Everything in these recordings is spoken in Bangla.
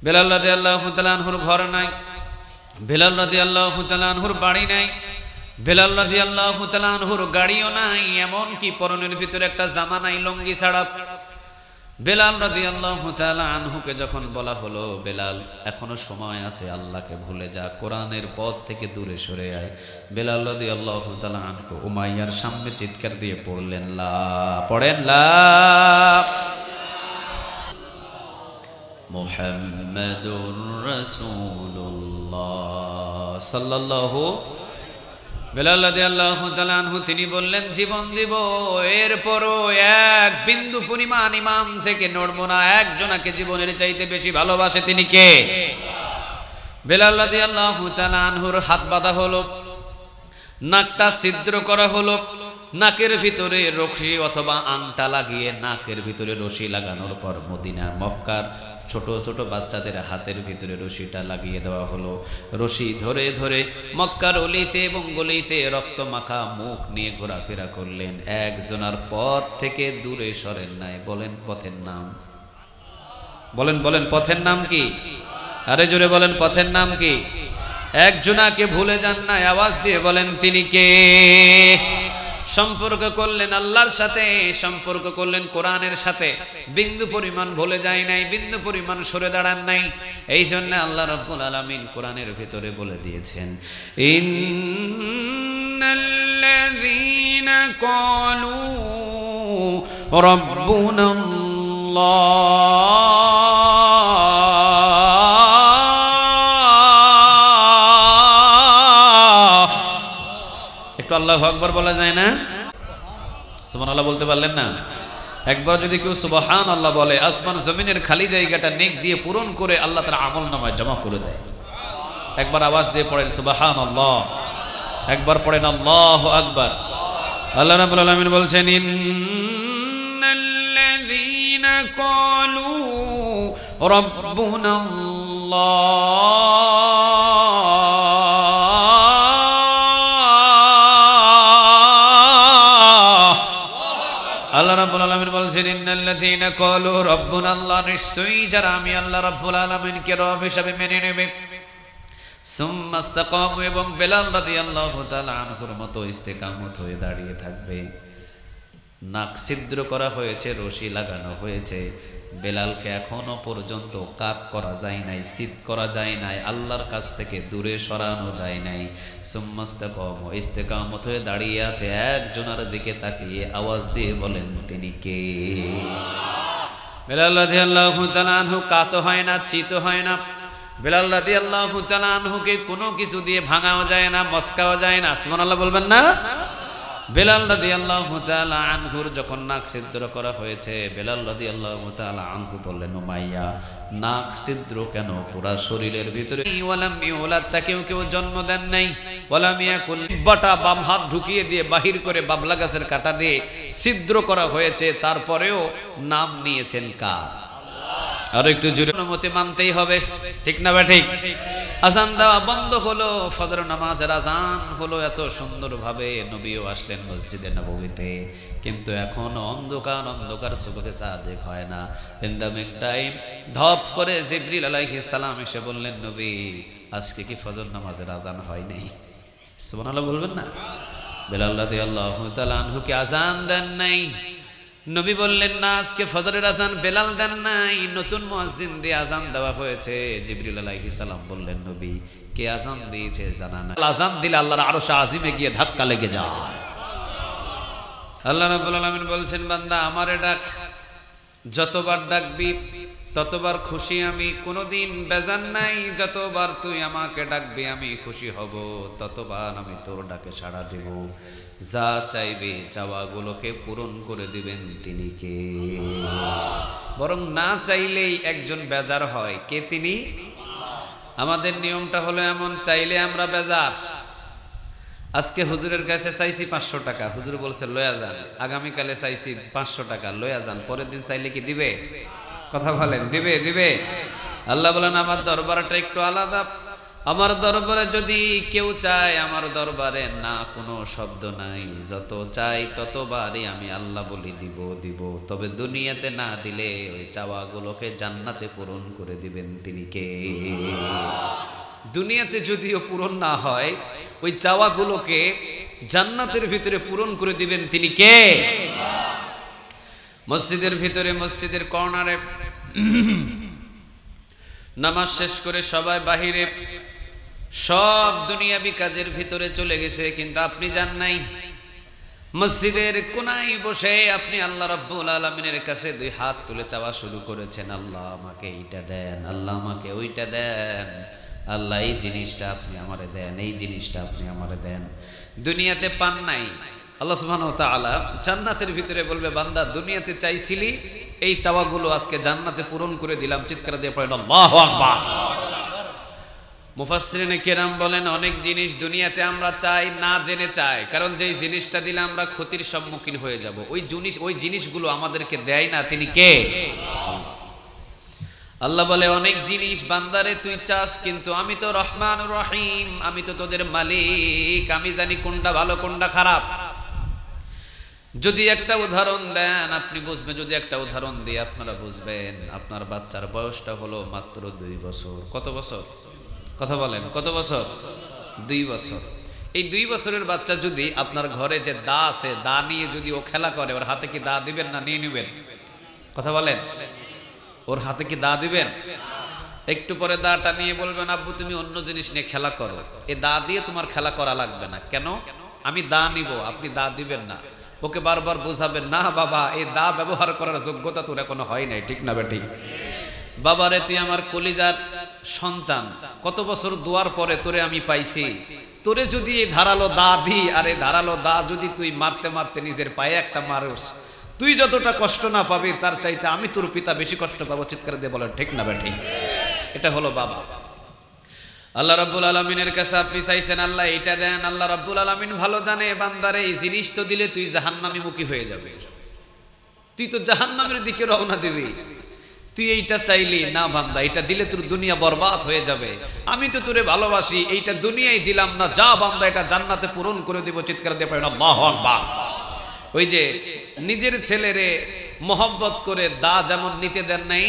বেলাল রাদিয়াল্লাহু তাআলা আনহুর ঘর নাই, বেলাল রাদিয়াল্লাহু তাআলা আনহুর বাড়ি নাই, বেলাল রাদিয়াল্লাহু তাআলা আনহুর গাড়িও নাই, এমন কি পরনের ভিতরে একটা জামা নাই, লুঙ্গি ছাড়া। বেলাল রাদিয়াল্লাহু তাআলা আনহুকে যখন বলা হলো, বেলাল এখনো সময় আছে, আল্লাহকে ভুলে যা, কোরআনের পথ থেকে দূরে সরে আয়, বেলাল রাদিয়াল্লাহু তাআলা আনহু উমাইয়ার সামনে চিৎকার দিয়ে পড়লেন লা, পড়েন লা মুহাম্মাদুর রাসূলুল্লাহ সাল্লাল্লাহু। বেলাল রাদিয়াল্লাহু তাআলা আনহু তিনি বললেন জীবন দিব, এরপরও এক বিন্দু পরিমাণ ঈমান থেকে নড়ব না। একজনকে জীবনের চাইতে বেশি ভালোবাসে, তিনি কে? বেলাল রাদিয়াল্লাহু তাআলা আনহুর হাত বাঁধা হলো, নাকটা ছিদ্র করা হলো, নাকের ভিতরে রশি অথবা আংটা লাগিয়ে নাকের ভিতরে রশি লাগানোর পর মদিনা মক্কার ছোট ছোট বাচ্চাদের হাতের ভিতরে রশিটা লাগিয়ে দেওয়া হলো। রশি ধরে ধরে মক্কার অলিতে এবং গলিতে রক্ত মাখা মুখ নিয়ে ঘোরাফেরা করলেন। একজনার পথ থেকে দূরে সরেন নাই। বলেন পথের নাম, বলেন বলেন পথের নাম কি? আরে জোরে বলেন পথের নাম কি? একজনাকে ভুলে যান নাই, আওয়াজ দিয়ে বলেন তিনি কে? সম্পর্ক করলেন আল্লাহর সাথে, সম্পর্ক করলেন কোরআনের সাথে, বিন্দু পরিমাণ ভুলে যায় নাই, বিন্দু পরিমাণ সরে দাঁড়ান নাই। এই জন্য আল্লাহ রাব্বুল আলামিন কোরআনের ভিতরে বলে দিয়েছেন, ইন্নাল্লাযীনা ক্বালু রাব্বুনাল্লাহ। একটু আল্লাহু আকবার বলা যায় না? সুবহানাল্লাহ বলতে পারলেন না? একবার যদি কেউ সুবহানাল্লাহ বলে, আসমান জমিনের খালি জায়গাটা নেক দিয়ে পূরণ করে আল্লাহ তার আমলনামায় জমা করে দেয়। একবার আওয়াজ দিয়ে পড়েন সুবহানাল্লাহ, একবার পড়েন আল্লাহু আকবার। আল্লাহ রাব্বুল আলামিন বলছেন, ইন্নাল্লাযীনা ক্বালু রাব্বুনাল্লাহ আল্লাহ রাব্বুল আলামিন বলছেন, ইন্নাল্লাযীনা ক্বালু রাব্বুনাল্লাহ, নিশ্চয়ই যারা আমি আল্লাহ রাব্বুল আলামিনকে রব হিসেবে মেনে নেবে, সুম্মা ইসতাকামু, এবং বেলাল রাদিয়াল্লাহু তাআলা আনহুর মতো ইস্তেকামত হয়ে দাঁড়িয়ে থাকবে। নাক ছিদ্র করা হয়েছে, রশি লাগানো হয়েছে, বেলালকে এখনো পর্যন্ত কাত করা যায় নাই, সিদ করা যায় নাই, আল্লাহর কাছ থেকে দূরে সরানো যায় নাই। সুম্মা ইসতাকামু, ইস্তেকামত হয়ে দাঁড়িয়ে আছে। একজনের দিকে তাকিয়ে আওয়াজ দিয়ে বলেন তিনি কে? বেলাল রাদিয়াল্লাহু তাআলা আনহু কাত হয় না, চিত হয় না। বেলাল রাদিয়াল্লাহু তাআলা আনহুকে কোনো কিছু দিয়ে ভাঙাও যায় না, মস্কাও যায় না। সুবহানাল্লাহ বলবেন না? বেলাল রাদিয়াল্লাহু তাআলা আনহুর যখন নাক ছিদ্র করা হয়েছে, বেলাল রাদিয়াল্লাহু তাআলা আনহু বললেন, উমাইয়া নাক ছিদ্র কেন? পুরা শরীরের ভিতরে ওয়ালাম ইউলাদ, তাকেও কেউ জন্ম দেন নাই, ওয়ালাম ইয়াকুল, বাটা বাম হাত ঢুকিয়ে দিয়ে বাহির করে বাবলা গাছের কাঁটা দিয়ে ছিদ্র করা হয়েছে, তারপরেও নাম নিয়েছেন কার? আর একটু জোরে অনুমতি মানতেই হবে, ঠিক না ঠিক? আজান দেওয়া বন্ধ হলো, ফজর নামাজের আজান হলো, এত সুন্দরভাবে নবীও আসলেন মসজিদে নববীতে, কিন্তু এখন অন্ধকার অন্ধকার, চোখে সাদেক হয় না। ইন দ্য মিন টাইম ধপ করে জিবরিল আলাইহিস সালাম এসে বললেন, নবী আজকে কি ফজর নামাজের আজান হয় নাই? সুবহানাল্লাহ বলবেন না? বেলাল রাদিয়াল্লাহু তাআলা আনহুকে আজান দেন নাই। নবী বললেন, না আজকে ফজরের আজান বেলাল দেন নাই, নতুন মুয়াজ্জিন দিয়ে আজান দেওয়া হয়েছে। জিবরিল আলাইহিস সালাম বললেন, নবী কে আজান দিয়েছে জানা না? আজান দিলে আল্লাহর আরশ আজিমে গিয়ে ধাক্কা লেগে যায়। আল্লাহ রাব্বুল আলামিন বলছেন, বান্দা আমারে ডাক, যতবার ডাকবি ততবার খুশি আমি, কোনোদিন বেজার নাই। যতবার তুই আমাকে ডাকবি আমি খুশি হব, ততবার আমি তোর ডাকে সাড়া দেব। যা চাইবে চাওয়াগুলোকে পূরণ করে দিবেন তিনি কে? বরং না চাইলেই একজন বেজার হয়, কে তিনি? আমাদের নিয়মটা হলো এমন, চাইলে আমরা বেজার। আজকে হুজুরের কাছে চাইছি 500 টাকা, হুজুর বলছে লয়া যান। আগামীকালে চাইছি 500 টাকা, লয়া যান। পরের দিন চাইলে কি দিবে? কথা বলেন, দিবে? দিবে? আল্লাহ বলেন, আমার দরবারটা একটু আলাদা। আমার দরবারে যদি কেউ চায়, আমার দরবারে না কোনো শব্দ নাই, যত চাই ততবারই আমি আল্লাহ বলি দিব দিব। তবে দুনিয়াতে না দিলে ওই চাওয়াগুলোকে জান্নাতে পূরণ করে দিবেন তিনি কে? দুনিয়াতে যদিও পূরণ না হয়, ওই চাওয়াগুলোকে জান্নাতের ভিতরে পূরণ করে দিবেন তিনি কে? মসজিদের ভিতরে, মসজিদের কর্নারে নামাজ শেষ করে সবাই বাহিরে, সব দুনিয়াবি কাজের ভিতরে চলে গেছে, কিন্তু আপনি যান নাই। মসজিদের কোনায় বসে আপনি আল্লাহ রাব্বুল আলামিনের কাছে দুই হাত তুলে চাওয়া শুরু করেছেন, আল্লাহ আমাকে এইটা দেন, আল্লাহ আমাকে ওইটা দেন, আল্লাহ এই জিনিসটা আপনি আমারে দেন, এই জিনিসটা আপনি আমারে দেন। দুনিয়াতে পান নাই, আল্লাহ সুবহানাহু ওয়া তাআলা জান্নাতের ভিতরে বলবে, বান্দা দুনিয়াতে চাইছিলি, এই চাওয়াগুলো আজকে জান্নাতে পূরণ করে দিলাম। চিৎকার দিয়ে পড়েন আল্লাহু আকবার। মুফাসসিরিনে কেরাম বলেন, অনেক জিনিস দুনিয়াতে আমরা চাই না জেনে চাই, কারণ যেই জিনিসটা দিলে আমরা ক্ষতির সম্মুখীন হয়ে যাব, ওই জিনিসগুলো আমাদেরকে দেয় না তিনি কে? আল্লাহ বলে, অনেক জিনিস বান্দারে তুই চাস, কিন্তু আমি তো রহমান রহিম, আমি তো তোদের মালিক, আমি জানি কোনটা ভালো কোনটা খারাপ। যদি একটা উদাহরণ দেন আপনি বুঝবেন, যদি একটা উদাহরণ দিয়ে আপনারা বুঝবেন। আপনার বাচ্চার বয়সটা হলো মাত্র 2 বছর। কত বছর? কথা বলেন, কত বছর? 2 বছর। এই 2 বছরের বাচ্চা যদি আপনার ঘরে যে দা আছে, দা নিয়ে যদি ও খেলা করে, ওর হাতে কি দা দিবেন না নিয়ে নেবেন? কথা বলেন, ওর হাতে কি দা দিবেন? একটু পরে দাটা নিয়ে বলবেন, আব্বু তুমি অন্য জিনিস নিয়ে খেলা করো, এই দা দিয়ে তোমার খেলা করা লাগবে না। কেন? আমি দা নিব, আপনি দা দিবেন না। ওকে বারবার বোঝাবেন, না বাবা এই দা ব্যবহার করার যোগ্যতা তোর এখনো হয় নাই, ঠিক না বেটি? বাবারে তুই আমার কলিজার সন্তান, কত বছর দোয়ার পরে তোরে আমি পাইছি, তোরে যদি এই ধারালো দা দি, আর এই ধারালো দা যদি তুই মারতে মারতে নিজের পায়ে একটা মারস, তুই যতটা কষ্ট না পাবি তার চাইতে আমি তোর পিতা বেশি কষ্ট পাবো। চিৎকার দিয়ে বলেন ঠিক না বেটি? এটা হলো বাবা। আল্লাহ রাব্বুল আলামিনের কাছে আপনি চাইছেন আল্লাহ এইটা দেন, আল্লাহ রাব্বুল আলামিন ভালো জানে বান্দারে এই জিনিস তো দিলে তুই জাহান্নামী মুখী হয়ে যাবে, তুই তো জাহান্নামের দিকে রওনা দিবি, তুই এইটা চাইলি না বান্দা, এটা দিলে তোর দুনিয়া বরবাদ হয়ে যাবে, আমি তো তোরে ভালোবাসি, এইটা দুনিয়ায় দিলাম না, যা বান্দা এটা জান্নাতে পূরণ করে দিব। চিৎকার দিয়ে পড়েন আল্লাহু আকবার। ওই যে নিজের ছেলেরে মহব্বত করে দা যেমন নিতে দেন নাই,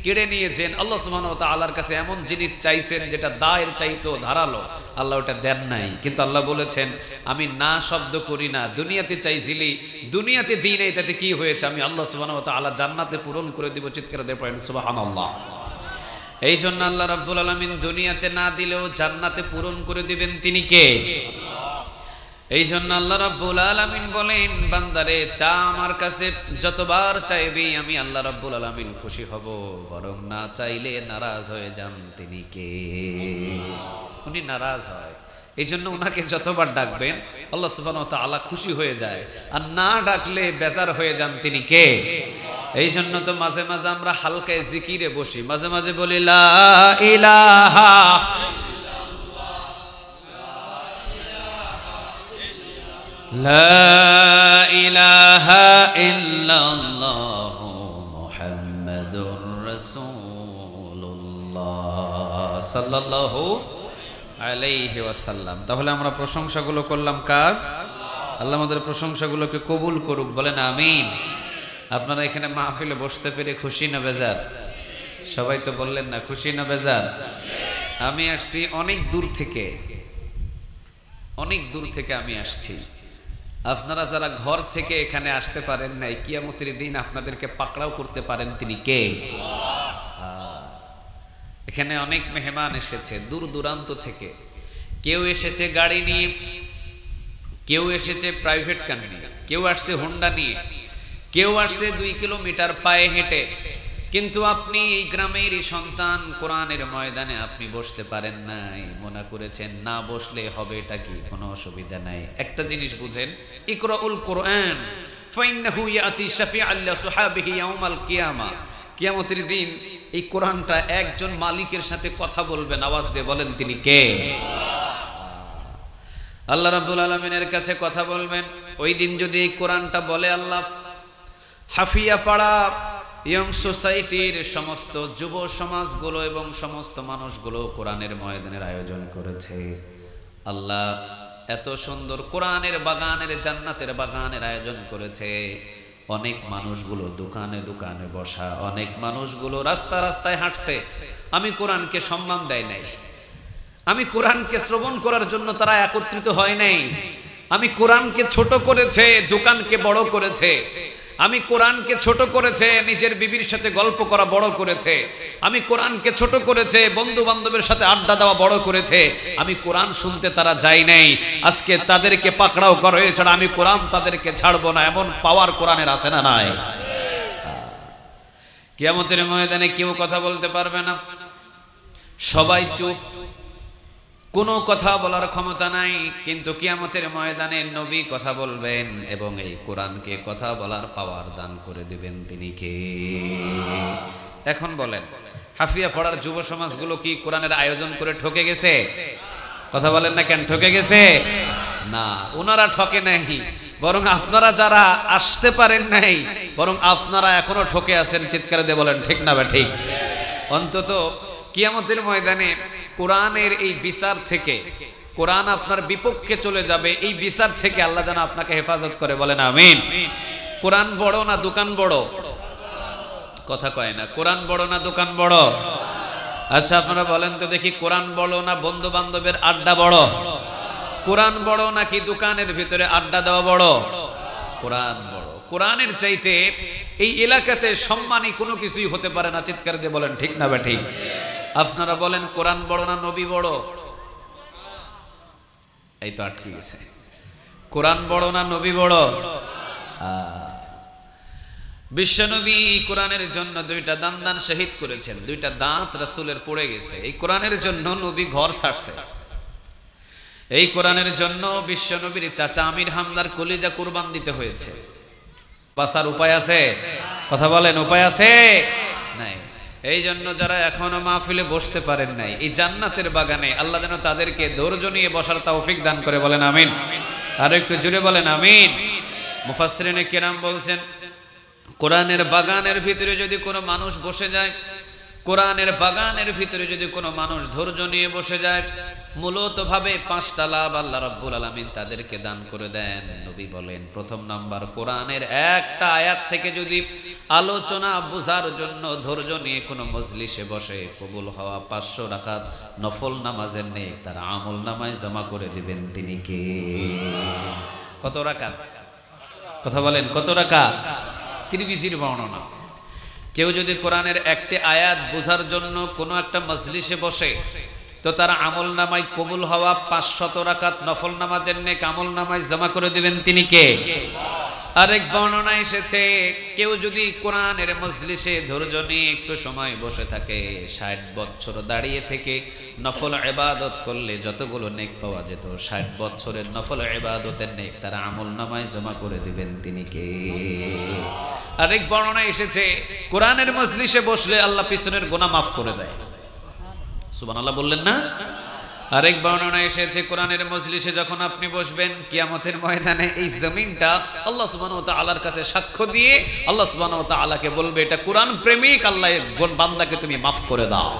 কেড়ে নিয়েছেন, আল্লাহ সুবহানাহু ওয়া তাআলার কাছে এমন জিনিস চাইছেন যেটা দায়ের চাইতো ধারালো, আল্লাহ ওটা দেন নাই। কিন্তু আল্লাহ বলেছেন, আমি না শব্দ করি না, দুনিয়াতে চাইছিলি, দুনিয়াতে দিই নাই, তাতে কি হয়েছে? আমি আল্লাহ সুবহানাহু ওয়া তাআলা জান্নাতে পূরণ করে দিব। চিৎকার দিয়ে পড়েন সুবহানাল্লাহ। এই জন্য আল্লাহ রাব্বুল আলামিন দুনিয়াতে না দিলেও জান্নাতে পূরণ করে দিবেন তিনি কে? এই জন্য আল্লাহ রাব্বুল আলামিন বলেন, বান্দারে চা আমার কাছে যতবার চাইবি আমি আল্লাহ রাব্বুল আলামিন খুশি হব, বরং না চাইলে নারাজ হয়ে যান তিনি কে? উনি নারাজ হয়, এই জন্য উনাকে যতবার ডাকবেন আল্লাহ সুবহানাহু ওয়া তাআলা খুশি হয়ে যায়, আর না ডাকলে বেজার হয়ে যান তিনি কে? এই জন্য তো মাঝে মাঝে আমরা হালকায় জিকিরে বসি, মাঝে মাঝে বলি লা ইলাহা লা ইলাহা ইল্লাল্লাহু মুহাম্মাদুর রাসূলুল্লাহ সাল্লাল্লাহু আলাইহি ওয়াসাল্লাম। তাহলে আমরা প্রশংসাগুলো করলাম কার? আল্লাহ আমাদের প্রশংসাগুলোকে কবুল করুক, বলেন আমিন। আপনারা এখানে মাহফিলে বসতে পেরে খুশি না বেজার? সবাই তো বললেন না, খুশি না বেজার? আমি আসছি অনেক দূর থেকে, অনেক দূর থেকে আমি আসছি। আপনারা যারা ঘর থেকে এখানে আসতে পারেন নাই, কিয়ামতের দিন আপনাদেরকে পাকড়াও করতে পারেন তিনি কে? এখানে অনেক মেহমান এসেছে দূর দূরান্ত থেকে, কেউ এসেছে গাড়ি নিয়ে, কেউ এসেছে প্রাইভেট কার নিয়ে, কেউ আসছে হোন্ডা নিয়ে, কেউ আসছে 2 কিলোমিটার পায়ে হেঁটে। কিন্তু আপনি এই গ্রামেরই সন্তান, কোরআনের ময়দানে আপনি বসতে পারেন নাই, মনে করেছেন না বসলে হবে, এটা কি কোনো অসুবিধা নাই। একটা জিনিস বুঝেন, ইকরাউল কোরআন ফাইন্নাহু ইয়াতি শাফিআল লিসহাবিহি ইয়াউমাল কিয়ামা। কিয়ামতের দিন এই কোরআনটা একজন মালিকের সাথে কথা বলবেন, আওয়াজ দিয়ে বলেন তিনি কে? আল্লাহ রাব্বুল আলামিনের কাছে কথা বলবেন। ওই দিন যদি এই কোরআনটা বলে আল্লাহ হাফিয়া পাড়া ইয়ং সোসাইটির সমস্ত যুব সমাজগুলো এবং সমস্ত মানুষগুলো কোরআনের ময়দানের আয়োজন করেছে। আল্লাহ এত সুন্দর কোরআনের বাগানের, জান্নাতের বাগানের আয়োজন করেছে। অনেক মানুষগুলো দোকানে দোকানে বসা, অনেক মানুষগুলো রাস্তা রাস্তায় হাঁটছে। আমি কোরআনকে সম্মান দেয় নাই, আমি কোরআনকে শ্রবণ করার জন্য তারা একত্রিত হয় নাই। আমি কোরআনকে ছোট করেছে, দোকানকে বড় করেছে। আমি কোরআনকে ছোট করেছে, নিজের বিবির সাথে গল্প করা বড় করেছে। আমি কোরআনকে ছোট করেছে, বন্ধু বান্ধবের সাথে আড্ডা দেওয়া বড় করেছে। আমি কোরআন শুনতে তারা যায় নাই। আজকে তাদেরকে পাকড়াও করা হয়েছে, আমি কোরআন তাদেরকে ছাড়বো না, এমন পাওয়ার কোরআনের আছে না নাই? কিয়ামতের ময়দানে কেউ কথা বলতে পারবে না, সবাই চুপ, কোনো কথা বলার ক্ষমতা নাই। কিন্তু কিয়ামতের ময়দানে নবী কথা বলবেন এবং এই কোরআনকে কথা বলার পাওয়ার দান করে দিবেন। তিনি কে? এখন বলেন, হাফিয়া পড়ার যুব সমাজগুলো কি কোরআনের আয়োজন করে ঠকে গেছে? কথা বলেন না কেন? ঠকে গেছে না, ওনারা ঠকে নাই, বরং আপনারা যারা আসতে পারেন নাই, বরং আপনারা এখনো ঠকে আছেন। চিৎকার দিয়ে বলেন ঠিক না? বা ঠিক। অন্তত কিয়ামতের ময়দানে কোরআনের এই বিচার থেকে, কোরআন আপনার বিপক্ষে চলে যাবে, এই বিচার থেকে আল্লাহ যেন আপনাকে হেফাজত করে। বলেন আমিন। কোরআন বড় না দোকান বড়? কথা কয় না। কোরআন বড় না দোকান বড়? আচ্ছা আপনারা বলেন তো দেখি, কোরআন বড় না বন্ধু বান্ধবের আড্ডা বড়? কোরআন বড় নাকি দোকানের ভিতরে আড্ডা দেওয়া বড়? কোরআন বড়। কোরআনের চাইতে এই এলাকাতে সম্মানী কোনো কিছুই হতে পারে না। চিৎকার দিয়ে বলেন ঠিক না? বা ঠিক। আপনারা বলেন, কোরআন বড় না নবী বড়? এই তো আটকে গেছে। কোরআন বড় না নবী বড়? বিশ্বনবী কোরআনের জন্য দুইটা দান শহীদ করেছেন, দুইটা দাঁত রাসূলের পড়ে গেছে। এই কোরআনের জন্য নবী ঘর ছাড়ছে। এই কোরআনের জন্য বিশ্বনবীর চাচা আমির হামদার কলিজা কুরবান দিতে হয়েছে। বাঁচার উপায় আছে? কথা বলেন, উপায় আছে? নাই। এই জন্য যারা এখনো মাহফিলে বসতে পারেন নাই, এই জান্নাতের বাগানে আল্লাহ যেন তাদেরকে ধৈর্য নিয়ে বসার তৌফিক দান করে। বলেন আমিন। আর একটু জোরে বলেন আমিন। মুফাসসিরিনে কিরাম বলছেন, কোরআনের বাগানের ভিতরে যদি কোনো মানুষ বসে যায়, কোরআনের বাগানের ভিতরে যদি কোনো মানুষ ধৈর্য নিয়ে বসে যায়, মূলত ভাবে 5টা লাভ আল্লাহ রাব্বুল আলামিন তাদেরকে দান করে দেন। নবী বলেন, প্রথম নাম্বার, কোরআনের একটা আয়াত থেকে যদি আলোচনা বোঝার জন্য ধৈর্য নিয়ে কোনো মজলিসে বসে, কবুল হওয়া 500 রাকাত নফল নামাজের নেক তার আমল নামায় জমা করে দিবেন। তিনি কে? কত রাকাত? কথা বলেন, কত রাকাত? তিরমিজির বর্ণনা। কেউ যদি কোরআনের একটি আয়াত বোঝার জন্য কোনো একটা মজলিসে বসে, তো তার আমল নামায় কবুল হওয়া 500 রাকাত নফল নামাজের নেক আমল নামায় জমা করে দিবেন। তিনি কে? আরেক বর্ণনা এসেছে, কেউ যদি কোরআনের মজলিসে ধৈর্য নিয়ে একটু সময় বসে থাকে, 60 বছর দাঁড়িয়ে থেকে নফল ইবাদত করলে যতগুলো নেক পাওয়া যেত, 60 বছরের নফল ইবাদতের নেক তার আমল নামায় জমা করে দিবেন। তিনি কে? আরেক বর্ণনা এসেছে, কোরআনের মজলিসে বসলে আল্লাহ পিছনের গুনাহ মাফ করে দেয়। সুবহানাল্লাহ বললেন না? আরেক বর্ণনা এসেছে, কোরআনের মজলিসে যখন আপনি বসবেন, কিয়ামতের ময়দানে এই জমিনটা আল্লাহ সুবহানাহু ওয়া তাআলার কাছে সাক্ষ্য দিয়ে আল্লাহ সুবহানাহু ওয়া তাআলাকে বলবে, এটা কোরআন প্রেমিক আল্লাহ বান্দাকে তুমি মাফ করে দাও।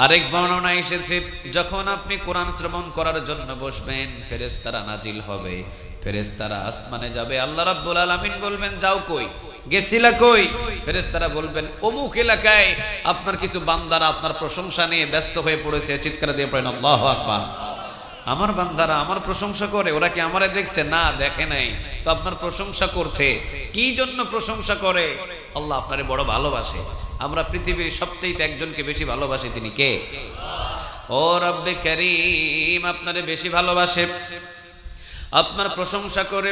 আরেক বর্ণনা এসেছে, যখন আপনি কোরআন শ্রবণ করার জন্য বসবেন, ফেরেশতারা নাজিল হবে, ফেরেশতারা আসমানে যাবে, আল্লাহ রাব্বুল আলামিন বলবেন, যাও কই, গেছিলা কই? ফেরেশতারা বলবেন, অমুক এলাকায় আপনার কিছু বান্দারা আপনার প্রশংসা নিয়ে ব্যস্ত হয়ে পড়েছে। চিৎকার দিয়ে পড়েন আল্লাহু আকবার। আমার বান্দারা আমার প্রশংসা করে, ওরা কি আমারে দেখছে? না, দেখে নাই, তো আপনার প্রশংসা করছে। কি জন্য প্রশংসা করে? আল্লাহ আপনারে বড় ভালোবাসে। আমরা পৃথিবীর সবচেয়ে একজনকে বেশি ভালোবাসি। তিনি কে? ও রব্বে কারীম আপনারে বেশি ভালোবাসে, আপনার প্রশংসা করে,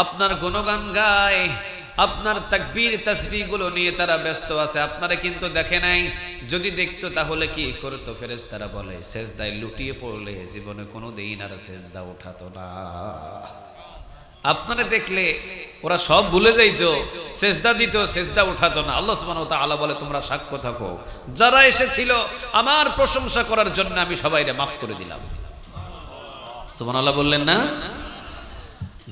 আপনার গুণগান গায়, আপনার তাকবীর তাসবিহ গুলো নিয়ে তারা ব্যস্ত আছে। আপনারা কিন্তু দেখে নাই, যদি দেখতো তাহলে কি করতো? ফেরেশতারা বলে, সেজদায় লুটিয়ে পড়লে জীবনে কোনোদিন আর সেজদা উঠাতো না। আপনারা দেখলে ওরা সব ভুলে যাইতো, সেজদা দিত, সেজদা উঠাতো না। আল্লাহ সুবহানাহু ওয়া তাআলা বলে, তোমরা সাক্ষ্য থাকো, যারা এসেছিল আমার প্রশংসা করার জন্য আমি সবাইকে মাফ করে দিলাম। সুবহানাল্লাহ বললেন না?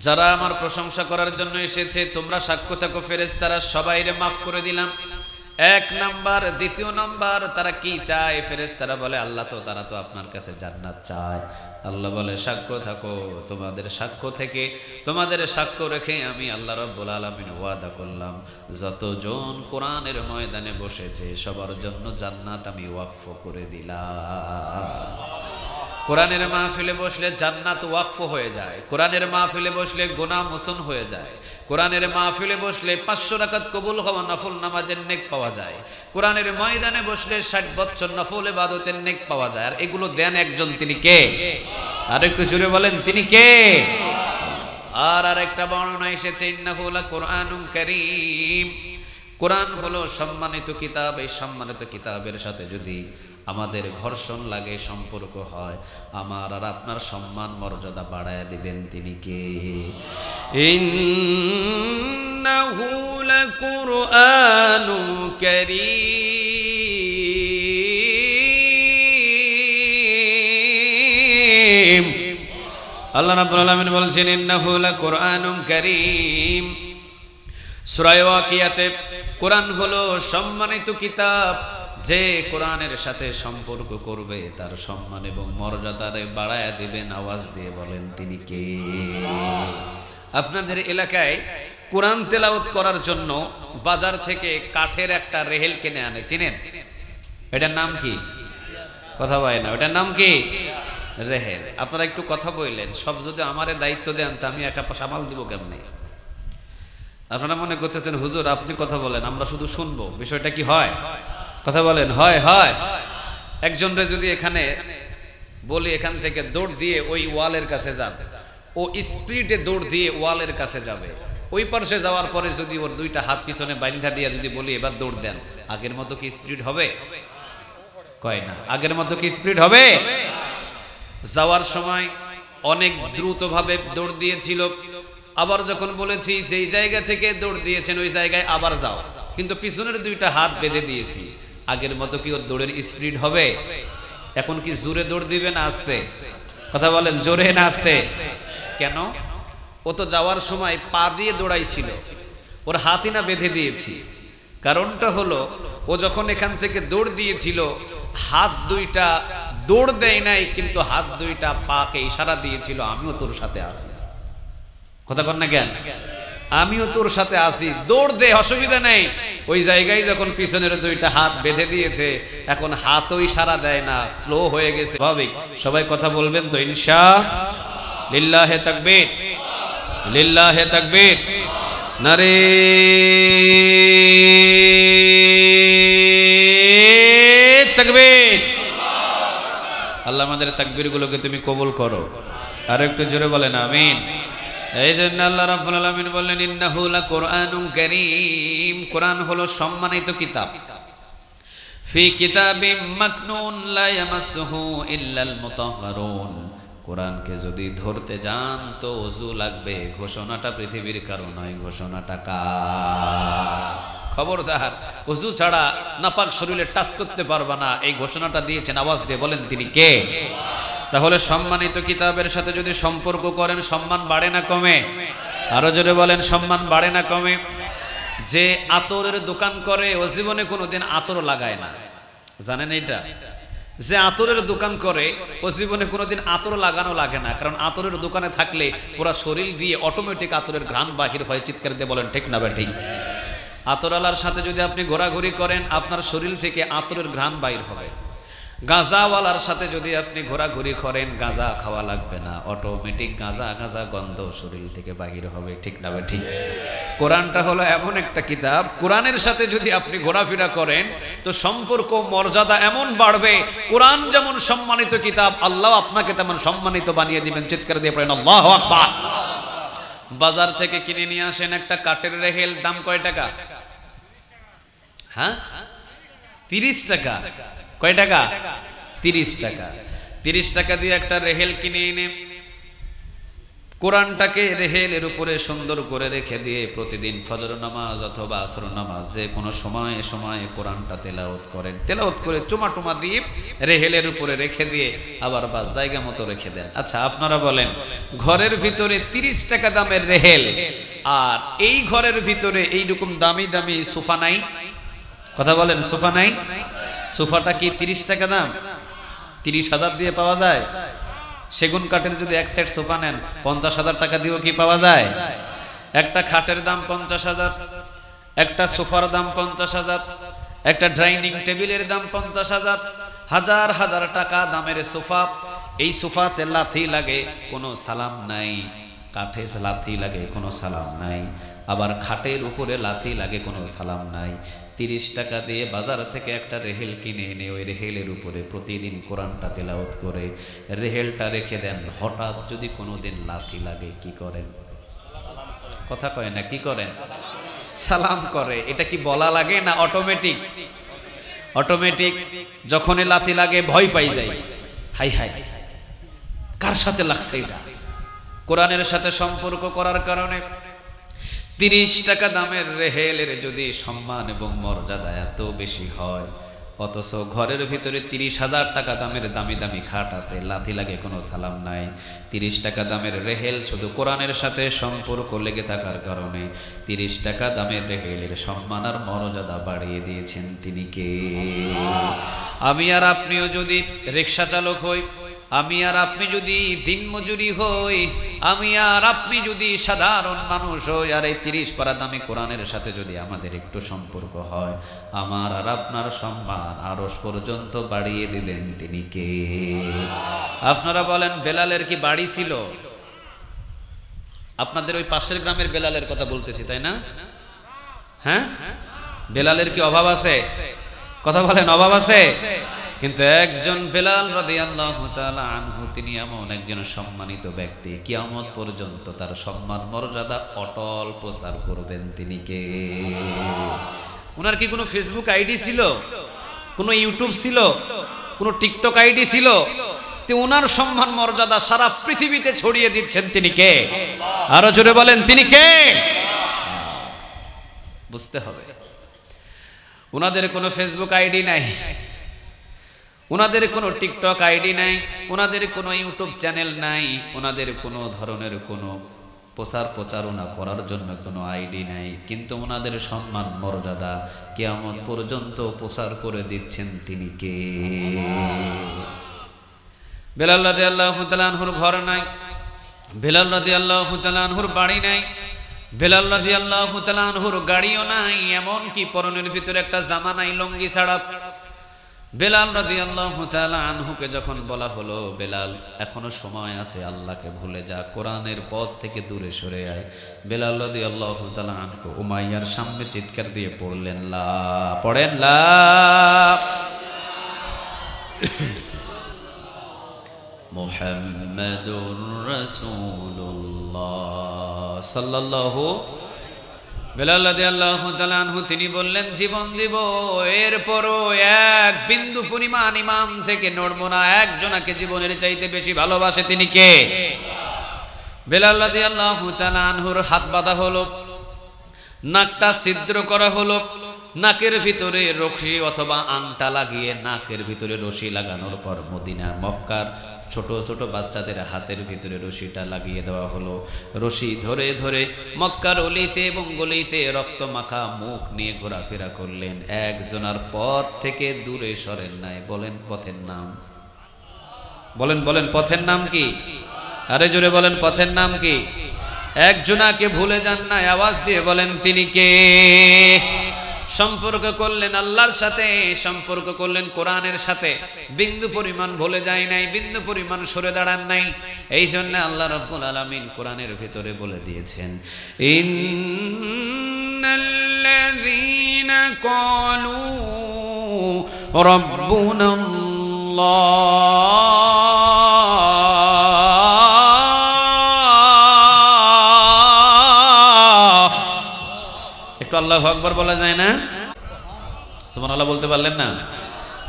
যারা আমার প্রশংসা করার জন্য এসেছে তোমরা সাক্ষ্য থাকো ফেরেশতারা সবাইরে মাফ করে দিলাম। এক নাম্বার। দ্বিতীয় নাম্বার, তারা কি চায়? ফেরেশতারা বলে আল্লাহ তো তারা তো আপনার কাছে জান্নাত চায়। আল্লাহ বলে সাক্ষ্য থাকো, তোমাদের সাক্ষ্য থেকে তোমাদের সাক্ষ্য রেখে আমি আল্লাহ রাব্বুল আলামিন ওয়াদা করলাম যতজন কোরআনের ময়দানে বসেছে সবার জন্য জান্নাত আমি ওয়াকফ করে দিলাম। কোরআনের মাহফিলে বসলে জান্নাত ওয়াকফ হয়ে যায়, কোরআনের মাহফিলে বসলে গুনাহ মোচন হয়ে যায়, কোরআনের মাহফিলে বসলে 500 রাকাত কবুল হওয়া নফল নামাজের নেক পাওয়া যায়, কোরআনের ময়দানে বসলে 60 বছর নফল ইবাদতের নেক পাওয়া যায়। আর এগুলো দেন একজন, তিনি কে? আর একটু জোরে বলেন, তিনি কে? আর আরেকটা বর্ণনা এসেছে ইন্নাহু লাকুরআনুন কারীম। কোরআন হলো সম্মানিত কিতাব। এই সম্মানিত কিতাবের সাথে যদি আমাদের ঘর্ষণ লাগে, সম্পর্ক হয়, আমার আর আপনার সম্মান মর্যাদা বাড়ায় দিবেন তিনি কে? ইন্নাহু লাকুরআনুন কারীম। আল্লাহ রাব্বুল আলামিন বলছেন ইন্নাহু লাকুরআনুন কারীম। সূরা ওয়াকিয়াতে কোরআন হলো সম্মানিত কিতাব। যে কোরআনের সাথে সম্পর্ক করবে তার সম্মান এবং মর্যাদারে বাড়ায় দিবেন। আওয়াজ দিয়ে বলেন তিনি কে? আপনাদের এলাকায় কোরআন তেলাওয়াত করার জন্য বাজার থেকে কাঠের একটা রেহেল কিনে আনে, চিনেন? এটার নাম কি? কথা বলে না। এটার নাম কি? রেহেল। আপনারা একটু কথা বললেন, সব যদি আমারে দায়িত্ব দেন তা আমি একা সামাল দিব কেমনে? আপনারা মনে করতেছেন হুজুর আপনি কথা বলেন, আমরা শুধু শুনবো। বিষয়টা কি হয়? কথা বলেন, হয়? হয়। একজনরে যদি এখানে বলি এখান থেকে দৌড় দিয়ে ওই ওয়ালের কাছে যান, ও স্পিডে দৌড় দিয়ে ওয়ালের কাছে যাবে। ওই পাশে যাওয়ার পরে যদি ওর দুইটা হাত পিছনে বাঁধা দিয়ে যদি বলি এবার দৌড় দেন, আগের মতো কি স্পিড হবে? কয় না। আগের মতো কি স্পিড হবে? যাওয়ার সময় অনেক দ্রুতভাবে দৌড় দিয়েছিল, আবার যখন বলেছি যেই জায়গা থেকে দৌড় দিয়েছেন ওই জায়গায় আবার যাও, কিন্তু পিছনের দুইটা হাত বেঁধে দিয়েছি, আগের মতো কি ওর দৌড়ের স্পিড হবে? এখন কি জোরে দৌড় দিবে না আস্তে? কথা বলেন, জোরে না আস্তে? কেন? ও তো যাওয়ার সময় পা দিয়ে দৌড়াইছিল, ওর হাতই না বেঁধে দিয়েছি। কারণটা হলো ও যখন এখান থেকে দৌড় দিয়েছিল হাত দুইটা দৌড় দেয় নাই, কিন্তু হাত দুইটা পাকে ইশারা দিয়েছিল আমিও তোর সাথে আছি। কথা কন না কেন? আমিও তোর সাথে আছি, দৌড় দে, অসুবিধা নেই। ওই জায়গায় যখন পিছনের দুইটা হাত বেঁধে দিয়েছে, এখন হাতও ইশারা দেয় না, স্লো হয়ে গেছে। স্বাভাবিক। সবাই কথা বলবেন তো ইনশাআল্লাহ। লিল্লাহে তাকবীর, লিল্লাহে তাকবীর, নারে তাকবীর। আল্লাহ আমাদের তাকবীরগুলোকে তুমি কবুল করো। আর একটু জোরে বলেন আমিন। এই জন্য আল্লাহ রাব্বুল আলামিন বললেন ইন্নাহু লাকুরআনুন কারীম। কোরআন হলো সম্মানিত কিতাব। ফি কিতাবিম মাকনুন লা ইয়ামাসসুহু ইল্লাল মুতাহহারুন। কোরআনকে যদি ধরতে যান তো ওযু লাগবে। ঘোষণাটা পৃথিবীর কারো নয়, ঘোষণাটা কার? খবরদার, ওযু ছাড়া নাপাক শরীরে টাচ করতে পারবা না, এই ঘোষণাটা দিয়েছেন। আওয়াজ দিয়ে বলেন তিনি কে? তাহলে সম্মানিত কিতাবের সাথে যদি সম্পর্ক করেন সম্মান বাড়ে না কমে? আরো জোরে বলেন, সম্মান বাড়ে না কমে? যে আতরের দোকান করে ও জীবনে কোনোদিন আতর লাগায় না, জানেন এটা? যে আতরের দোকান করে ও জীবনে কোনোদিন আতর লাগানো লাগে না, কারণ আতরের দোকানে থাকলে পুরো শরীর দিয়ে অটোমেটিক আতরের ঘ্রাণ বাহির হয়। চিৎকার দিয়ে বলেন ঠিক না ঠিক? আতরওয়ালার সাথে যদি আপনি ঘোরাঘুরি করেন আপনার শরীর থেকে আতরের ঘ্রাণ বাইর হবে। গাঁজাওয়ালার সাথে যদি আপনি ঘোরাঘুরি করেন গাঁজা খাওয়া লাগবে না, অটোমেটিক গাঁজা গাঁজা গন্ধ শরীর থেকে বাহির হবে। ঠিক না ঠিক? কোরআনটা হলো এমন একটা কিতাব, কোরআনের সাথে যদি আপনি ঘোরাফেরা করেন তো সম্পর্ক মর্যাদা এমন বাড়বে। কোরআন যেমন সম্মানিত কিতাব, আল্লাহ আপনাকে তেমন সম্মানিত বানিয়ে দিবেন। চিৎকার দিয়ে পড়েন আল্লাহু আকবার। বাজার থেকে কিনে নিয়ে আসেন একটা কাঠের রেহেল, দাম কয় টাকা? হ্যাঁ, 30 টাকা। কয় টাকা? 30 টাকা। 30 টাকা দিয়ে একটা রেহেল কিনে এনে কোরআনটাকে রেহেলের উপরে সুন্দর করে রেখে দিয়ে প্রতিদিন ফজর নামাজ অথবা আসর নামাজ যে কোনো সময়ে সময়ে কোরআনটা তেলাওয়াত করেন, তেলাওয়াত করে চুমা টুমা দিয়ে রেহেলের উপরে রেখে দিয়ে আবার বাস জায়গা মতো রেখে দেন। আচ্ছা আপনারা বলেন, ঘরের ভিতরে 30 টাকা দামের রেহেল আর এই ঘরের ভিতরে এইরকম দামি দামি সোফা নাই? কথা বলেন, সোফা নাই? সোফাটা কি 30 টাকা দাম? 30,000 দিয়ে পাওয়া যায়? সেগুন কাঠের যদি এক সেট সোফা নেন 50,000 টাকা দিয়েও কি পাওয়া যায়? একটা খাটের দাম 50,000, একটা সোফার দাম 50,000, একটা ডাইনিং টেবিলের দাম 50,000, হাজার হাজার টাকা দামের সোফা। এই সোফাতে লাথি লাগে, কোনো সালাম নাই। কাঠে লাথি লাগে, কোনো সালাম নাই। আবার খাটের উপরে লাথি লাগে, কোনো সালাম নাই। 30 টাকা দিয়ে বাজার থেকে একটা রেহেল কিনে এনে ওই রেহেলের উপরে প্রতিদিন কোরআনটা তেলাওয়াত করে রেহেলটা রেখে দেন। হঠাৎ যদি কোনোদিন লাথি লাগে কি করেন? কথা কয় না, কি করেন? সালাম করে। এটা কি বলা লাগে না অটোমেটিক? অটোমেটিক। যখনই লাথি লাগে ভয় পাই যাই, হাই হাই কার সাথে লাগছে এটা। কোরআনের সাথে সম্পর্ক করার কারণে 30 টাকা দামের রেহেলের যদি সম্মান এবং মর্যাদা এত বেশি হয়, অথচ ঘরের ভিতরে 30,000 টাকা দামের দামি দামি খাট আছে, লাথি লাগে, কোনো সালাম নাই। 30 টাকা দামের রেহেল শুধু কোরআনের সাথে সম্পর্ক লেগে থাকার কারণে 30 টাকা দামের রেহেলের সম্মান আর মর্যাদা বাড়িয়ে দিয়েছেন তিনি কে? আমি আর আপনিও যদি রিকশা চালক হই, আমি আর আপনি যদি দিনমজুরি হই, আমি আর আপনি যদি সাধারণ মানুষ হই, আর এই 30 পারা দামি কোরআনের সাথে যদি আমাদের একটু সম্পর্ক হয়, আমার আর আপনার সম্মান আরশ পর্যন্ত বাড়িয়ে দিবেন তিনি কে? আপনারা বলেন, বেলালের কি বাড়ি ছিল? আপনাদের ওই পাশের গ্রামের বেলালের কথা বলতেছি, তাই না? হ্যাঁ, বেলালের কি অভাব আছে? কথা বলেন, অভাব আছে? কিন্তু একজন বেলাল রাদিয়াল্লাহু তাআলা আনহু, তিনি এমন একজন সম্মানিত ব্যক্তি, কিয়ামত পর্যন্ত তার সম্মান মর্যাদা অটল প্রচার করবেন তিনি কে? ওনার কি কোনো ফেসবুক আইডি ছিল? কোনো ইউটিউব ছিল? কোনো টিকটক আইডি ছিল? তো ওনার সম্মান মর্যাদা সারা পৃথিবীতে ছড়িয়ে দিচ্ছেন তিনি কে? আরো জোরে বলেন, তিনি কে? বুঝতে হবে। ওনাদের কোনো ফেসবুক আইডি নাই, ওনাদের কোনো টিকটক আইডি নাই, ওনাদের কোনো ইউটিউব চ্যানেল নাই, ওনাদের কোনো ধরনের কোনো প্রচারণা করার জন্য কোনো আইডি নাই, কিন্তু ওনাদের সম্মান মর্যাদা কিয়ামত পর্যন্ত প্রচার করে দিচ্ছেন তিনি কে? বেলাল রাদিয়াল্লাহু তাআলা আনহুর ঘর নাই, বেলাল রাদিয়াল্লাহু তাআলা আনহুর বাড়ি নাই, বেলাল রাদিয়াল্লাহু তাআলা আনহুর গাড়িও নাই, এমন কি পরনের ভিতরে একটা জামা নাই, লুঙ্গি ছাড়া। বেলাল রাদিয়াল্লাহু তাআলা আনহুকে যখন বলা হলো, বেলাল এখনো সময় আছে, আল্লাহকে ভুলে যা, কোরআনের পথ থেকে দূরে সরে আয়, বেলাল রাদিয়াল্লাহু তাআলা আনহু উমাইয়ার সামনে চিৎকার দিয়ে পড়লেন, লা, পড়েন লা মুহাম্মাদুর রাসূলুল্লাহ সাল্লাল্লাহু। বেলাল রাদিয়াল্লাহু তাআলা আনহু তিনি বললেন, জীবন দিব, এরপরও এক বিন্দু পরিমাণ ইমান থেকে নড়ব না। একজনাকে জীবনের চাইতে বেশি ভালোবাসে, তিনি কে? বেলাল রাদিয়াল্লাহু তাআলা আনহুর হাত বাঁধা হলো, নাকটা ছিদ্র করা হলো, নাকের ভিতরে রশি অথবা আংটা লাগিয়ে নাকের ভিতরে রশি লাগানোর পর মদিনা মক্কার ছোট ছোট বাচ্চাদের হাতের ভিতরে রশিটা লাগিয়ে দেওয়া হলো। রশি ধরে ধরে মক্কার অলিতে এবং গলিতে রক্ত মাখা মুখ নিয়ে ঘোরাফেরা করলেন, একজনার পথ থেকে দূরে সরেন নাই। বলেন পথের নাম, বলেন বলেন পথের নাম কি? আরে জোরে বলেন, পথের নাম কি? একজনাকে ভুলে যান নাই, আওয়াজ দিয়ে বলেন তিনি কে? সম্পর্ক করলেন আল্লাহর সাথে, সম্পর্ক করলেন কোরআনের সাথে, বিন্দু পরিমাণ ভুলে যায় নাই, বিন্দু পরিমাণ সরে দাঁড়ান নাই। এই জন্য আল্লাহ রাব্বুল আলামিন কোরআনের ভিতরে বলে দিয়েছেন, ইন্নাল্লাযীনা ক্বালু রাব্বুনাল্লাহ। একটু আল্লাহু আকবার বলা যায় না? সুবহানাল্লাহ বলতে পারলেন না?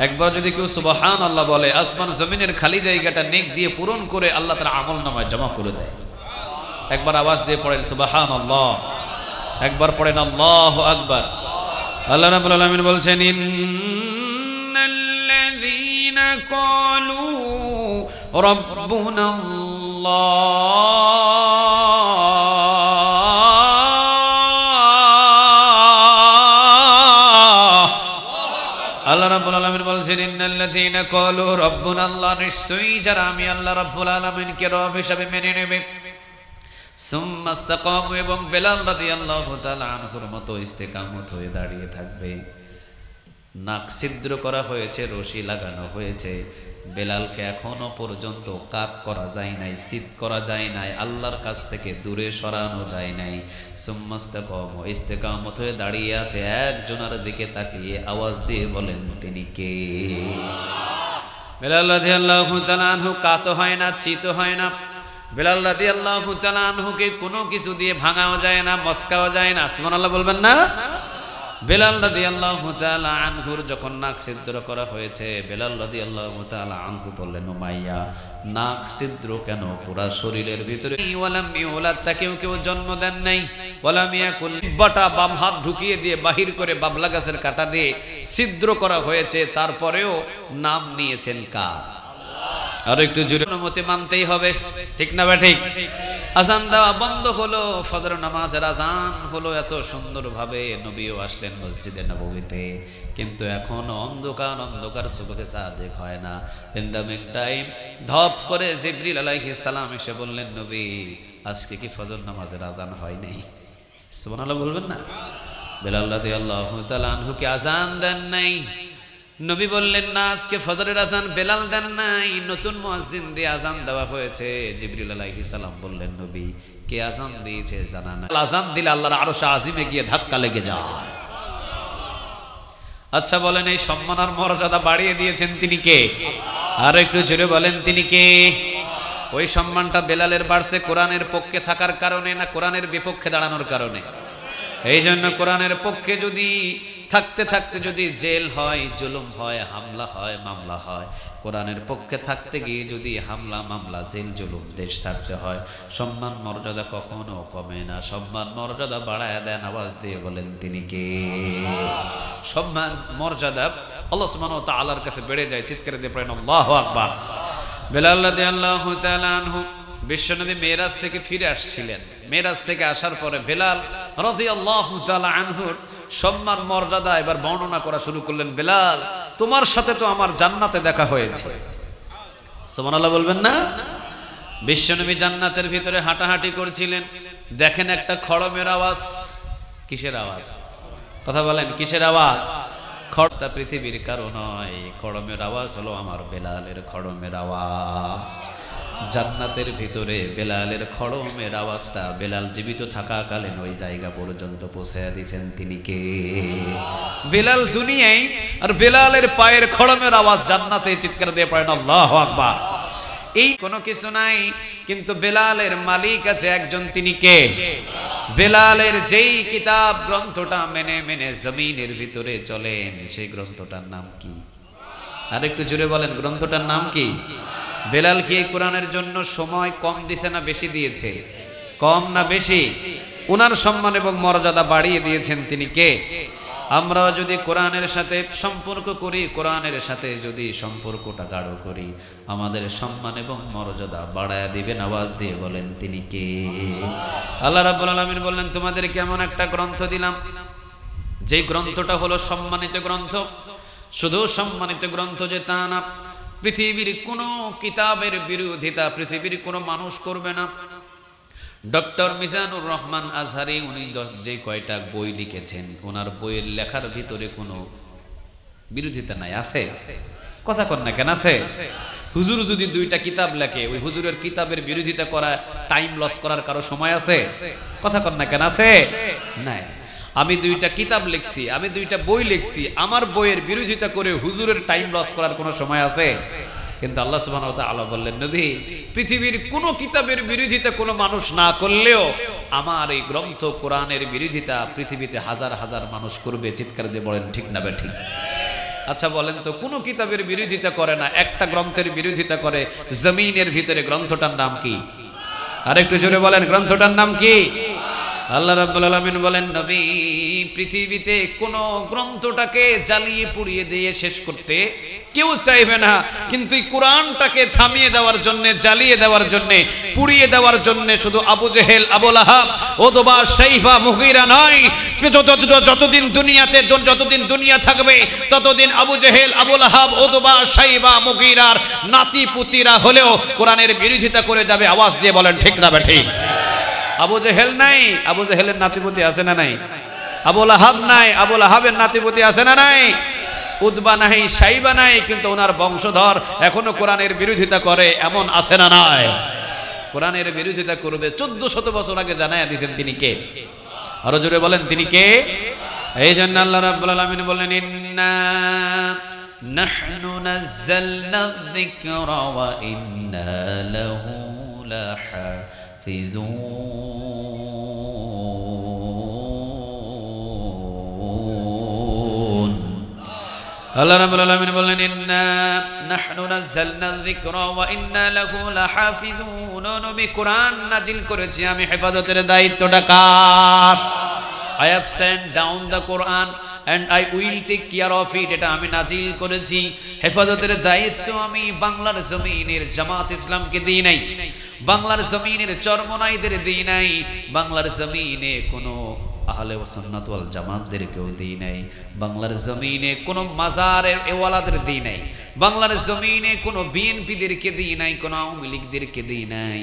একবার যদি কেউ সুবহানাল্লাহ বলে, আসমান জমিনের খালি জায়গাটা নেক দিয়ে পূরণ করে আল্লাহ তার আমল নামায় জমা করে দেয়। একবার আওয়াজ দিয়ে পড়েন সুবহানাল্লাহ, একবার পড়েন আল্লাহু আকবার। আল্লাহ রাব্বুল আলামিন বলছেন ইন্নাল্লাযীনা ক্বালু রাব্বুনাল্লাহ, আল্লাহ রাব্বুল আলামিন বলছেন ইন্নাল্লাযীনা ক্বালু রাব্বুনাল্লাহ, নিশ্চয়ই যারা আমি আল্লাহ রাব্বুল আলামিনকে রব হিসেবে মেনে নেবে, সুম্মা ইসতাকামু, এবং বেলাল রাদিয়াল্লাহু তাআলা আনহুর মতো ইস্তেকামত হয়ে দাঁড়িয়ে থাকবে। নাক ছিদ্র করা হয়েছে, রশি লাগানো হয়েছে, বেলালকে এখনো পর্যন্ত কাত করা যায় নাই, সিদ করা যায় নাই, আল্লাহর কাছ থেকে দূরে সরানো যায় নাই। সুম্মা ইসতাকামু, ইস্তেকামত হয়ে দাঁড়িয়ে আছে, একজনের দিকে তাকিয়ে আওয়াজ দিয়ে বলেন তিনি কে? বেলাল রাদিয়াল্লাহু তাআলা আনহু কাত হয় না, চিত হয় না। বেলাল রাদিয়াল্লাহু তাআলা আনহুকে কোনো কিছু দিয়ে ভাঙাও যায় না, মস্কাও যায় না। সুবহানাল্লাহ বলবেন না? বেলাল রাদিয়াল্লাহু তাআলা আনহুর যখন নাক ছিদ্র করা হয়েছে, বেলাল রাদিয়াল্লাহু তাআলা আনহু বললেন, উমাইয়া, নাক ছিদ্র কেন? পুরা শরীরের ভিতরে ওয়ালাম ইউলাদ, তাকেও কেউ জন্ম দেন নাই, ওয়ালাম ইয়াকুল, বাটা বাম হাত ঢুকিয়ে দিয়ে বাহির করে বাবলা গাছের কাঁটা দিয়ে ছিদ্র করা হয়েছে, তারপরেও নাম নিয়েছেন কার? আর একটু জোরে অনুমতি মানতেই হবে, ঠিক না বা ঠিক? আজান দেওয়া বন্ধ হলো, ফজর নামাজের আজান হলো এত সুন্দরভাবে, নবীও আসলেন মসজিদে নববীতে, কিন্তু এখন অন্ধকার অন্ধকার, চোখে সাদেক হয় না। ইন দ্য মিন টাইম ধপ করে জিবরিল আলাইহিস সালাম এসে বললেন, নবী, আজকে কি ফজর নামাজের আজান হয় নাই? সুবহানাল্লাহ বলবেন না? বেলাল রাদিয়াল্লাহু তাআলা আনহুকে আজান দেন নাই। নবী বললেন, না, আজকে ফজরের আজান বেলাল দেন নাই, নতুন মুয়াজ্জিন দিয়ে আজান দেওয়া হয়েছে। জিবরিল আলাইহিস সালাম বললেন, নবী, কে আজান দিয়েছে জানা না? আজান দিলে আল্লাহর আরশ আজিমে গিয়ে ধাক্কা লেগে যায়। আচ্ছা বলেন, এই সম্মান আর মর্যাদা বাড়িয়ে দিয়েছেন তিনি কে? আর একটু জোরে বলেন তিনি কে? ওই সম্মানটা বেলালের বাড়ছে কোরআনের পক্ষে থাকার কারণে, না কোরআনের বিপক্ষে দাঁড়ানোর কারণে? এই জন্য কোরআনের পক্ষে যদি থাকতে থাকতে যদি জেল হয়, জুলুম হয়, হামলা হয়, মামলা হয়, কোরআনের পক্ষে থাকতে গিয়ে যদি হামলা, মামলা, জেল, জুলুম, দেশ ছাড়তে হয়, সম্মান মর্যাদা কখনো কমে না, সম্মান মর্যাদা বাড়ায় দেন। আওয়াজ দিয়ে বলেন তিনি কে? সম্মান মর্যাদা আল্লাহ সুবহানাহু ওয়া তাআলার কাছে বেড়ে যায়। চিৎকার দিয়ে পড়েন আল্লাহু আকবার। বেলাল রাদিয়াল্লাহু তাআলা আনহু বিশ্বনবী মেরাজ থেকে ফিরে আসছিলেন। মেরাজ থেকে আসার পরে বেলাল রাদিয়াল্লাহু তাআলা আনহুর সম্মান মর্যাদা এবার বর্ণনা করা শুরু করলেন। বেলাল, তোমার সাথে তো আমার জান্নাতে দেখা হয়েছে। সুবহানাল্লাহ বলবেন না? বিশ্বনবী জান্নাতের ভিতরে হাঁটাহাঁটি করছিলেন, দেখেন একটা খড়মের আওয়াজ। কিসের আওয়াজ? কথা বলেন, কিসের আওয়াজ? খড়টা পৃথিবীর কারো নয়, খড়মের আওয়াজ হলো আমার বেলালের খড়মের আওয়াজ। জান্নাতের ভিতরে বেলালের খড়মের আওয়াজটা বেলাল জীবিত থাকাকালীন ওই জায়গা পর্যন্ত পৌঁছায়া দিয়েছেন তিনি কে? বেলাল দুনিয়ায়, আর বেলালের পায়ের খড়মের আওয়াজ জান্নাতে। চিৎকার দিয়ে পড়েন আল্লাহু আকবার। এই কোনো কিছু নাই, কিন্তু বেলালের মালিক আছে একজন, তিনি কে? বেলালের যেই কিতাব গ্রন্থটা মেনে মেনে জমিনের ভিতরে চলেন, সেই গ্রন্থটার নাম কি? আর একটু জুড়ে বলেন, গ্রন্থটার নাম কি? বেলাল কি এই কোরআনের জন্য সময় কম দিছে না বেশি দিয়েছে? কম না বেশি? ওনার সম্মান এবং মর্যাদা বাড়িয়ে দিয়েছেন তিনি কে? আমরাও যদি কোরআনের সাথে সম্পর্ক করি, কোরআনের সাথে যদি সম্পর্কটা গাঢ় করি, আমাদের সম্মান এবং মর্যাদা বাড়ায় দিবেন। আওয়াজ দিয়ে বলেন তিনি কে? আল্লাহ রাব্বুল আলামিন বললেন, তোমাদেরকে এমন একটা গ্রন্থ দিলাম, যে গ্রন্থটা হলো সম্মানিত গ্রন্থ। শুধু সম্মানিত গ্রন্থ যে তা না, পৃথিবীর কোনো কিতাবের বিরোধিতা পৃথিবীর কোনো মানুষ করবে না। ডক্টর মিজানুর রহমান আজহারি উনি যে কয়টা বই লিখেছেন, ওনার বইয়ের লেখার ভিতরে কোনো বিরোধিতা নাই। আছে? কথা কন না কেন? আছে? হুজুর যদি দুইটা কিতাব লেখে, ওই হুজুরের কিতাবের বিরোধিতা করা, টাইম লস করার কারো সময় আছে? কথা কন না কেন? আছে? নাই। আমি দুইটা কিতাব লিখছি, আমি দুইটা বই লিখছি, আমার বইয়ের বিরোধিতা করে হুজুরের টাইম লস করার কোনো সময় আছে? কিন্তু আল্লাহ সুবহানাহু ওয়া তাআলা বললেন, নবী, পৃথিবীর কোনো কিতাবের বিরোধিতা কোনো মানুষ না করলেও আমার এই গ্রন্থ কোরআনের বিরোধিতা পৃথিবীতে হাজার হাজার মানুষ করবে। চিৎকার দিয়ে বলেন ঠিক না বে ঠিক? আচ্ছা বলেন তো, কোনো কিতাবের বিরোধিতা করে না, একটা গ্রন্থের বিরোধিতা করে জমিনের ভিতরে, গ্রন্থটার নাম কি? আর একটু জোরে বলেন গ্রন্থটার নাম কি? আল্লাহ রাব্বুল আলামিন বলেন, নবী পৃথিবীতে কোন গ্রন্থটাকে জ্বালিয়ে পুড়িয়ে দিয়ে শেষ করতে কেউ চাইবে না, কিন্তু এই কোরআনটাকে থামিয়ে দেওয়ার জন্য, জ্বালিয়ে দেওয়ার জন্য, পুড়িয়ে দেওয়ার জন্য শুধু আবু জেহেল, আবু লাহাব, উতবা, শাইবা, মুগীরা নয়, যতদিন দুনিয়াতে যতদিন দুনিয়া থাকবে ততদিন আবু জেহেল, আবু লাহাব, উতবা, শাইবা, মুগীরার নাতি পুতিরা হলেও কোরআনের বিরোধিতা করে যাবে। আওয়াজ দিয়ে বলেন ঠিক না ঠিক? আবু জেহেল নাই, আবু জেহেলের নাতিপুতি আছে না নাই? আবু লাহাব নাই, আবু লাহাবের নাতিপুতি আছে না নাই? উতবা নাই, শাইবা নাই, কিন্তু ওনার বংশধর এখনো কোরআনের বিরোধিতা করে, এমন আছে না নাই? কোরআনের বিরোধিতা করবে 1400 বছর আগে জানায়া দিয়েছেন তিনি কে? আরো জোরে বলেন তিনি কে? এই জন্য আল্লাহ রাব্বুল আলামিন বলেন, ইন্না নাহনু নাযালনা যিকরা ওয়া ইন্না লাহু লাহাফিজুন। আল্লাহ রাব্বুল আলামিন বলেন, ইন্না নাহনু নাযালনা যিকরা ওয়া ইন্না লাহু লাহাফিজুন। নবী কোরআন নাজিল করেছি আমি, হেফাজতের দায়িত্বটা কার? I have sent down the Quran and I will take care of it. এটা আমি নাজিল করেছি, হেফাজতের দায়িত্ব আমি বাংলার জমিনের জামাত ইসলামকে দিই নাই, বাংলার জমিনের চরমনাইদের দিই নাই, বাংলার জমিনে কোনো আহলে সুন্নাত ওয়াল জামাতদেরকেও দিই নাই, বাংলার জমিনে কোনো মাজারের এওয়ালাদের দিই নাই, বাংলার জমিনে কোনো বিএনপিদেরকে দিই নাই, কোনো আওয়ামী লীগদেরকে দিই নাই।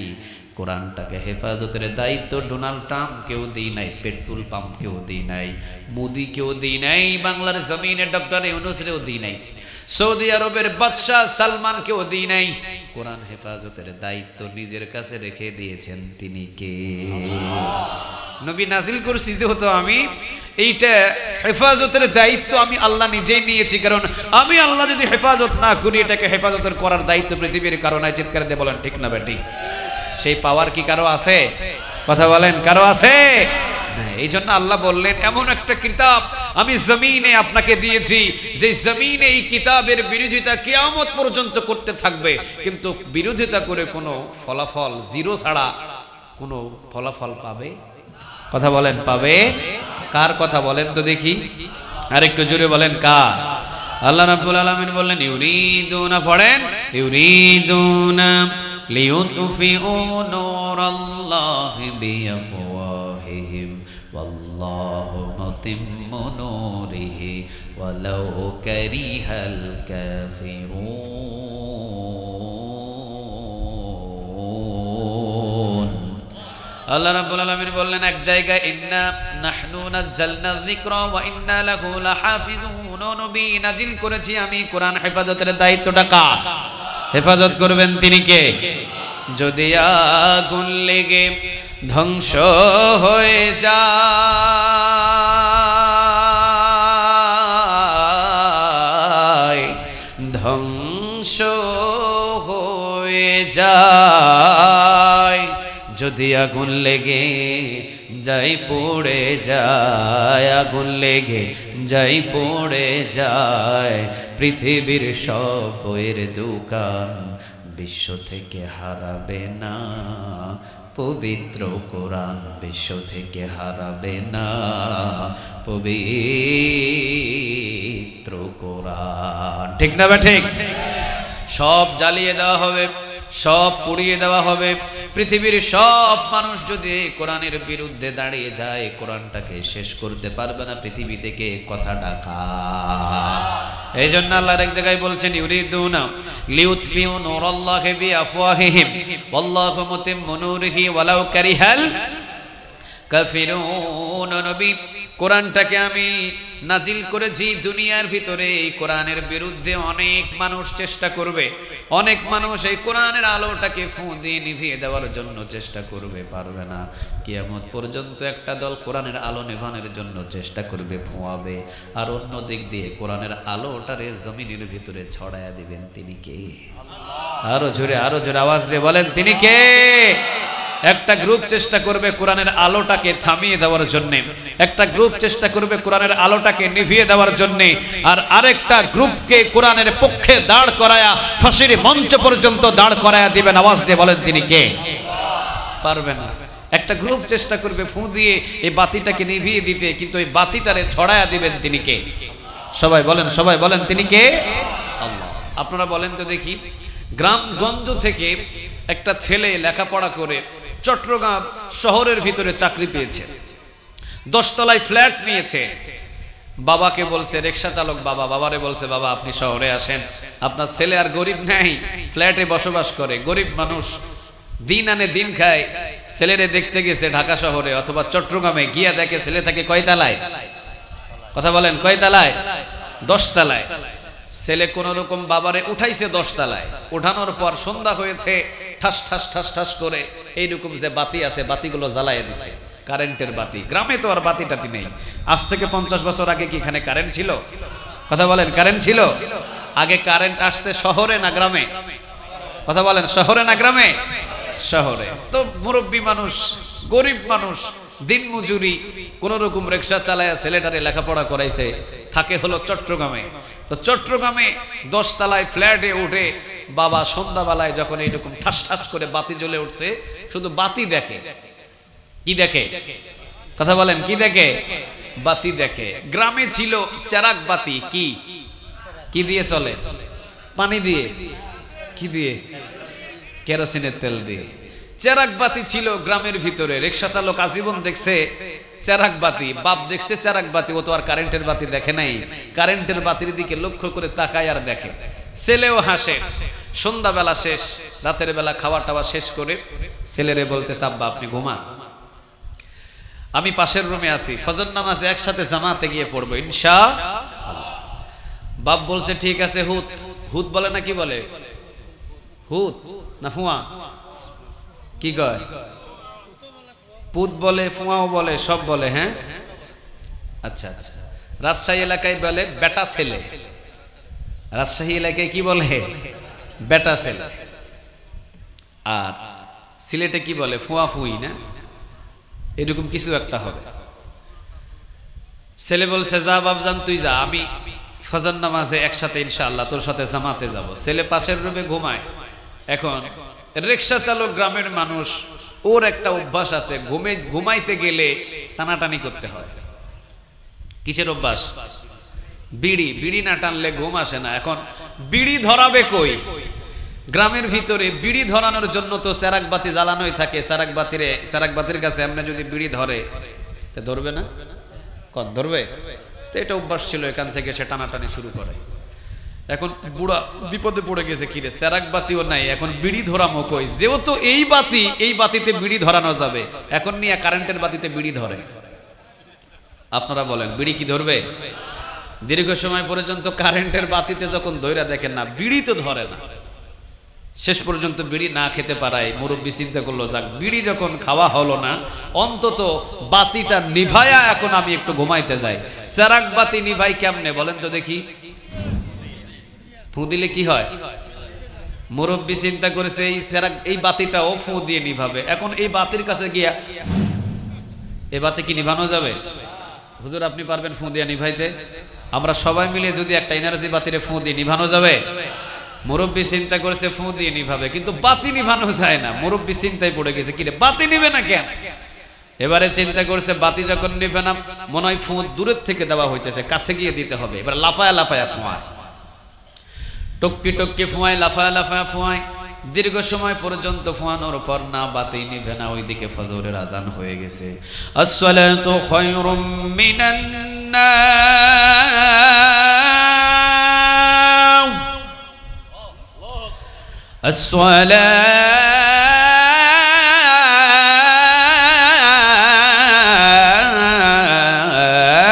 কোরআনটাকে হেফাজতের দায়িত্ব ডোনাল্ড ট্রাম্পকেও দিই নাই, পেট্রোল পাম্পকেও দিই নাই, মোদিকেও দিই নাই, বাংলার জমিনে ডক্টর ইউনূসকেও দিই নাই, সৌদি আরবের বাদশাহ সালমানকেও দিই নাই। কোরআন হেফাজতের দায়িত্ব নিজের কাছে রেখে দিয়েছেন তিনি কে? নবী নাজিল করছি যেহেতু আমি, এইটা হেফাজতের দায়িত্ব আমি আল্লাহ নিজেই নিয়েছি, কারণ আমি আল্লাহ যদি হেফাজত না করি, এটাকে হেফাজতের করার দায়িত্ব পৃথিবীর কারণে। চিৎকার দিয়ে বলেন ঠিক না বেটি? সেই পাওয়ার কি কারো আছে? কথা বলেন, কারো আছে? এই জন্য আল্লাহ বললেন, এমন একটা কিতাব আমি জমিনে আপনাকে দিয়েছি, যে জমিনে এই কিতাবের বিরোধিতা কিয়ামত পর্যন্ত করতে থাকবে, কিন্তু বিরোধিতা করে কোনো ফলাফল, জিরো ছাড়া কোনো ফলাফল পাবে? কথা বলেন, পাবে? কার কথা বলেন তো দেখি, আর একটু জোরে বলেন কার? আল্লাহ রাব্বুল আলামিন বললেন, ইউরিদুনা, পড়েন, ইউরিদুনা লিইউতফিউ নূরাল্লাহি বিআফওয়াহিহিম ওয়াল্লাহু মুতিম্মু নূরিহি ওয়ালাউ কারিহাল কাফিরুন। আল্লাহ রাব্বুল আলামিন বললেন এক জায়গায়, ইন্না নাহনু নাযালনা যিকরা ওয়া ইন্না লাহু লাহাফিজুন। নবী নাজিল করেছি আমি কোরআন, হেফাজতের দায়িত্বটা কার? হেফাজত করবেন তিনি কে? যদি আগুন লেগে ধ্বংস হয়ে যায়, ধ্বংস হয়ে যায়, যদি আগুন লেগে যাই পড়ে যায়, আগুন লেগে যাই পড়ে যায়, পৃথিবীর সব বইয়ের দোকান বিশ্ব থেকে হারাবে না পবিত্র কোরআন, বিশ্ব থেকে হারাবে না পবিত্র কোরআন। ঠিক না ঠিক? সব জ্বালিয়ে দেওয়া হবে, সব পুড়িয়ে দেওয়া হবে। পৃথিবীর সব মানুষ যদি কোরআনের বিরুদ্ধে দাঁড়িয়ে যায়, কোরআনটাকে শেষ করতে পারবে না পৃথিবী থেকে। কথা ডাকা। এই জন্য আল্লাহর এক জায়গায় বলছেন, ইউরিদুনা লিউতফিউ নূরাল্লাহি বিআফওয়াহিহিম ওয়াল্লাহু মুতিম্মু নূরিহি ওয়ালাউ কারিহাল কাফিরুন। নবী কোরআনটাকে আমি নাজিল করেছি দুনিয়ার ভিতরে, এই কোরআনের বিরুদ্ধে অনেক মানুষ চেষ্টা করবে, অনেক মানুষ এই কোরআনের আলোটাকে ফু দিয়ে নিভিয়ে দেওয়ার জন্য চেষ্টা করবে, পারবে না। কিয়ামত পর্যন্ত একটা দল কোরআনের আলো নেভানোর জন্য চেষ্টা করবে, ফোঁয়াবে, আর অন্য দিক দিয়ে কোরআনের আলোটারে জমিনের ভিতরে ছড়ায়া দিবেন তিনি কে? আরো জোরে আওয়াজ দিয়ে বলেন তিনি কে? একটা গ্রুপ চেষ্টা করবে কোরআনের আলোটাকে থামিয়ে দেওয়ার জন্য, একটা গ্রুপ চেষ্টা করবে কোরআনের আলোটাকে নিভিয়ে দেওয়ার জন্য, আর আরেকটা গ্রুপকে কোরআনের পক্ষে দাঁড় করায়া ফাঁসির মঞ্চ পর্যন্ত দাঁড় করায়া দিবেন। আওয়াজ দিয়ে বলেন তিনি কে? পারবে না। একটা গ্রুপ চেষ্টা করবে ফু দিয়ে এই বাতিটাকে নিভিয়ে দিতে, কিন্তু এই বাতিটারে ছড়ায়া দিবেন তিনি কে? সবাই বলেন তিনি কে? আল্লাহ। আপনারা বলেন তো দেখি, গ্রামগঞ্জ থেকে একটা ছেলে লেখাপড়া করে চট্টগ্রাম শহরের ভিতরে চাকরি পেয়েছে, 10 তলায় ফ্ল্যাট নিয়েছে। বাবাকে বলছে, রিকশা চালক বাবারে বলছে, বাবা আপনি শহরে আসেন, আপনার ছেলে আর গরিব নাই, ফ্ল্যাটে বসবাস করে, গরিব মানুষ, দিন আনে দিন খায়। ছেলেরে দেখতে গেছে ঢাকা শহরে অথবা চট্টগ্রামে, গিয়া দেখে ছেলে থাকে কয় তলায়? কথা বলেন, কয় তলায়? 10 তলায়। ছেলে কোন রকম বাবারে উঠাইছে 10 তলায়। উঠানোর পর সন্ধ্যা হয়েছে, ঠাস ঠাস ঠাস ঠাস করে এইরকম যে বাতি আছে বাতিগুলো জ্বালাইয়া দিছে, কারেন্টের বাতি। গ্রামে তো আর বাতি টাতি নেই। আজ থেকে 50 বছর আগে কি এখানে কারেন্ট ছিল? কথা বলেন, কারেন্ট ছিল? আগে কারেন্ট আসছে শহরে না গ্রামে? কথা বলেন, শহরে না গ্রামে? শহরে। তো মুরব্বী মানুষ, গরিব মানুষ, দিন মজুরি, কোন রকম রিকশা চালায় ছেলেটারে লেখাপড়া করাইছে, থাকে হলো চট্টগ্রামে। তো চট্টগ্রামে 10 তলায় ফ্ল্যাটে উঠে বাবা সন্ধ্যাবেলায় যখন এইরকম ঠাস ঠাস করে বাতি জ্বলে উঠছে, শুধু বাতি দেখে। কি দেখে? কথা বলেন, কি দেখে? বাতি দেখে। গ্রামে ছিল চেরাগ বাতি। কি দিয়ে চলে? পানি দিয়ে। কি দিয়ে? কেরোসিনের তেল দিয়ে। চেরাগ বাতি ছিল গ্রামের ভিতরে। রিকশা চালক আজীবন দেখছে চেরাগ বাতি, বাপ দেখছে চেরাগ বাতি, ও তো আর কারেন্টের বাতি দেখে নাই। কারেন্টের বাতির দিকে লক্ষ্য করে তাকায় আর দেখে। ছেলেও হাসে। সন্ধ্যাবেলা শেষ, রাতের বেলা খাওয়া টাওয়া শেষ করে ছেলেরে বলতেছে, আব্বা আপনি ঘুমান, আমি পাশের রুমে আছি, ফজর নামাজে একসাথে জামাতে গিয়ে পড়বো ইনশাআল্লাহ। বাপ বলছে ঠিক আছে। হুত বলে না কি বলে? হুত না ফুয়া? কি কয়? পুত বলে, ফুয়াও বলে, সব বলে। হ্যাঁ, আচ্ছা আচ্ছা। রাজশাহী এলাকায় বলে বেটা ছেলে। রাজশাহী এলাকায় কি বলে? বেটা ছেলে। আর সিলেটে কি বলে? ফুয়া ফুই না, এরকম কিছু একটা হবে। ছেলে বলছে, যা বাপজান তুই যা, আমি ফজর নামাজে একসাথে ইনশাআল্লাহ তোর সাথে জামাতে যাব। ছেলে পাশের রুমে ঘুমায়। এখন রিকশা চালক গ্রামের মানুষ, ওর একটা অভ্যাস আছে, ঘুমাইতে গেলে টানাটানি করতে হয়। কিসের অভ্যাস? বিড়ি না টানলে ঘুম আসে না। এখন বিড়ি ধরাবে কই? গ্রামের ভিতরে বিড়ি ধরানোর জন্য তো চেরাগ বাতি জ্বালানোই থাকে। চেরাগ বাতির কাছে এমনি যদি বিড়ি ধরে, ধরবে না? কত ধরবে? তো এটা অভ্যাস ছিল, এখান থেকে সে টানাটানি শুরু করে। এখন বুড়া বিপদে পড়ে গেছে, কিরে চেরাগ বাতিও নাই, এখন বিড়ি ধরামো কই? যেহেতু এই বাতিতে বিড়ি ধরানো যাবে, এখন নিয়ে কারেন্টের বাতিতে বিড়ি ধরে। আপনারা বলেন, বিড়ি কি ধরবে? দীর্ঘ সময় পর্যন্ত কারেন্টের বাতিতে যখন ধইরা দেখেন না, বিড়ি তো ধরে না। শেষ পর্যন্ত বিড়ি না খেতে পারায় মুরব্বী চিন্তা করলো, যাক বিড়ি যখন খাওয়া হলো না, অন্তত বাতিটা নিভায়া এখন আমি একটু ঘুমাইতে যাই। চেরাগ বাতি নিভাই কেমনে বলেন তো দেখি? ফু দিলে কি হয়? মুরব্বী চিন্তা করেছে এই বাতিটাও ফু দিয়ে নিভাবে। এখন এই বাতির কাছে গিয়া, এই বাতি কি নিভানো যাবে? হুজুর আপনি পারবেন ফু দিয়ে নিভাইতে? আমরা সবাই মিলে যদি একটা এনার্জি বাতিরে ফু দিয়ে নিভানো যাবে? মুরব্বী চিন্তা করেছে ফু দিয়ে নিভাবে, কিন্তু বাতি নিভানো যায় না। মুরব্বী চিন্তায় পড়ে গেছে, কিরে বাতি নিবে না কেন? এবারে চিন্তা করছে বাতি যখন নিবে না, মনে হয় ফু দূরের থেকে দেওয়া হইতেছে, কাছে গিয়ে দিতে হবে। এবার লাফায়া ফোঁয়ায়, টক্কি ফোঁয়ায়, লাফায়া ফোঁয়ায়। দীর্ঘ সময় পর্যন্ত ফোঁয়ানোর পর না বাতি নিভে না। ওইদিকে ফজরের আজান হয়ে গেছে। আসসালাতু খায়রুম মিনান নাওম,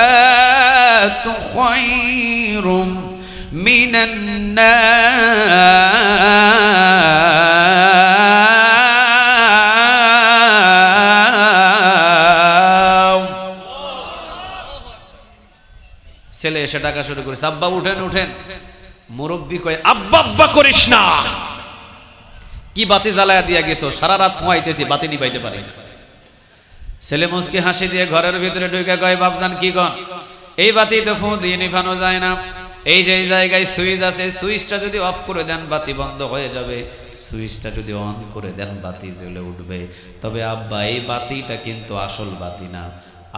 আসসালাতু খায়রুম মিনান নাওম। ছেলে এসে ডাকা শুরু করেছে, আব্বা উঠেন উঠেন। মুরব্বী কয়, আব্বা করিস না, কি বাতি জ্বালায়া দিয়া গেছো? সারা রাত ঘুমাইতেছি, বাতি নিভাইতে পারি না। ছেলে মুচকি হাসি দিয়ে ঘরের ভিতরে ঢুকে কয়, বাপজান কি কন? এই বাতি তো ফু দিয়ে নিভানো যায় না, এই যে জায়গায় সুইচ আছে, সুইচটা যদি অফ করে দেন বাতি বন্ধ হয়ে যাবে, সুইচটা যদি অন করে দেন বাতি জ্বলে উঠবে। তবে আব্বা এই বাতিটা কিন্তু আসল বাতি না,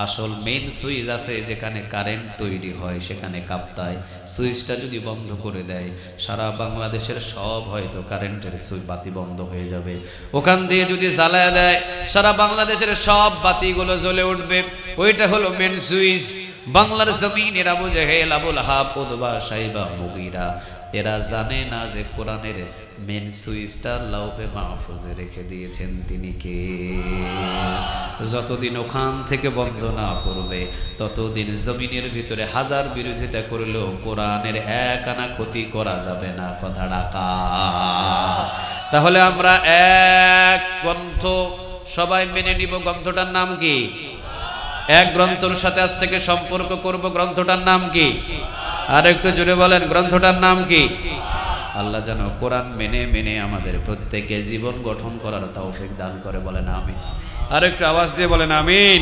আসল মেইন সুইচ আছে যেখানে কারেন্ট তৈরি হয়, সেখানে কাঁপতায়। সুইচটা যদি বন্ধ করে দেয় সারা বাংলাদেশের সব হয়তো কারেন্টের সুইচ বাতি বন্ধ হয়ে যাবে। ওখান দিয়ে যদি জ্বালায় দেয় সারা বাংলাদেশের সব বাতিগুলো জ্বলে উঠবে। ওইটা হলো মেইন সুইচ। বাংলার জমিনের আবু জেহেল, আবুল আহাব, উতবা, সাইবা, মুগীরা এরা জানে না যে কোরআনের মেন সুইচটা লাউহে মাহফুজে রেখে দিয়েছেন তিনি কে। যতদিন ওখান থেকে বন্ধ না করবে ততদিন জমিনের ভিতরে হাজার বিরোধিতা করলেও কোরআনের এক আনা ক্ষতি করা যাবে না। কথা ডাকা। তাহলে আমরা এক গ্রন্থ সবাই মেনে নিব। গ্রন্থটার নাম কি? এক গ্রন্থের সাথে আজ থেকে সম্পর্ক করব। গ্রন্থটার নাম কি? আর একটু জোরে বলেন, গ্রন্থটার নাম কি? আল্লাহ যেন কোরআন মেনে মেনে আমাদের প্রত্যেককে জীবন গঠন করার তৌফিক দান করে। বলেন আমিন। আর একটু আওয়াজ দিয়ে বলেন আমিন।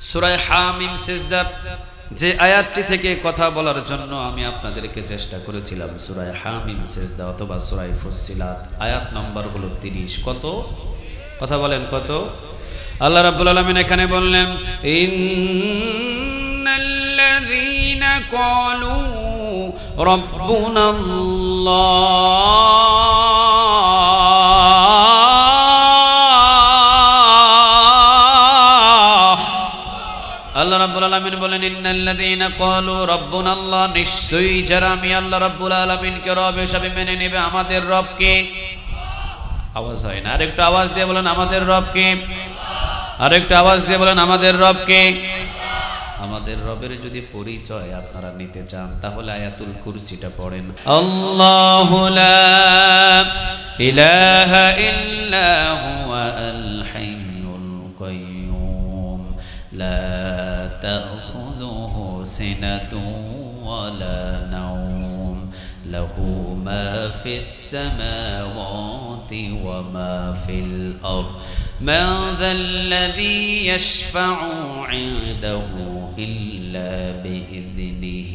সূরা হামিম সিজদা যে আয়াতটি থেকে কথা বলার জন্য আমি আপনাদেরকে চেষ্টা করেছিলাম, সূরা হামিম সিজদা অথবা সূরা ফুসসিলাত, আয়াত নম্বর হলো 30। কত? কথা বলেন কত? আল্লাহ রাব্বুল আলামিন এখানে বললেন, ইন্নাল্লাযীনা ক্বালু রাব্বুনাল্লাহ। আল্লাহ রাব্বুল আলামিন বলেন, ইন্নাল্লাযীনা ক্বালু রাব্বুনাল্লাহ, নিশ্চয়ই যারা আমি আল্লাহ রাব্বুল আলামিনকে রব হিসেবে মেনে নেবে। আমাদের রবকে, আওয়াজ হয় না, আরেকটু আওয়াজ দিয়ে বলেন আমাদের রবকে। আরেকটু আওয়াজ দিয়ে বলেন আমাদের রবকে। আমাদের রবের যদি পরিচয় আপনারা নিতে চান তাহলে আয়াতুল কুরসিটা পড়েন। আল্লাহু লা ইলাহা ইল্লা হুয়া আল হাইয়ুল কাইয়্যুম লা তাখুযুহু সিনাতুন ওয়া লা নাওম লাহু মা ফিস সামাওয়াতি ওয়া মা ফিল আরদ من ذا الذي يشفع عنده إلا بإذنه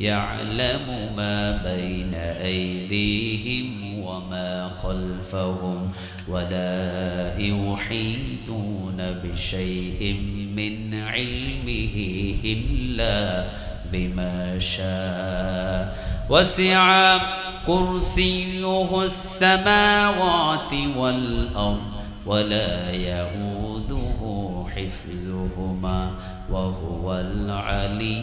يعلم ما بين أيديهم وما خلفهم ولا يحيطون بشيء من علمه إلا بما شاء وسع كرسيه السماوات والأرض ولا يؤوده حفظهما وهو العلي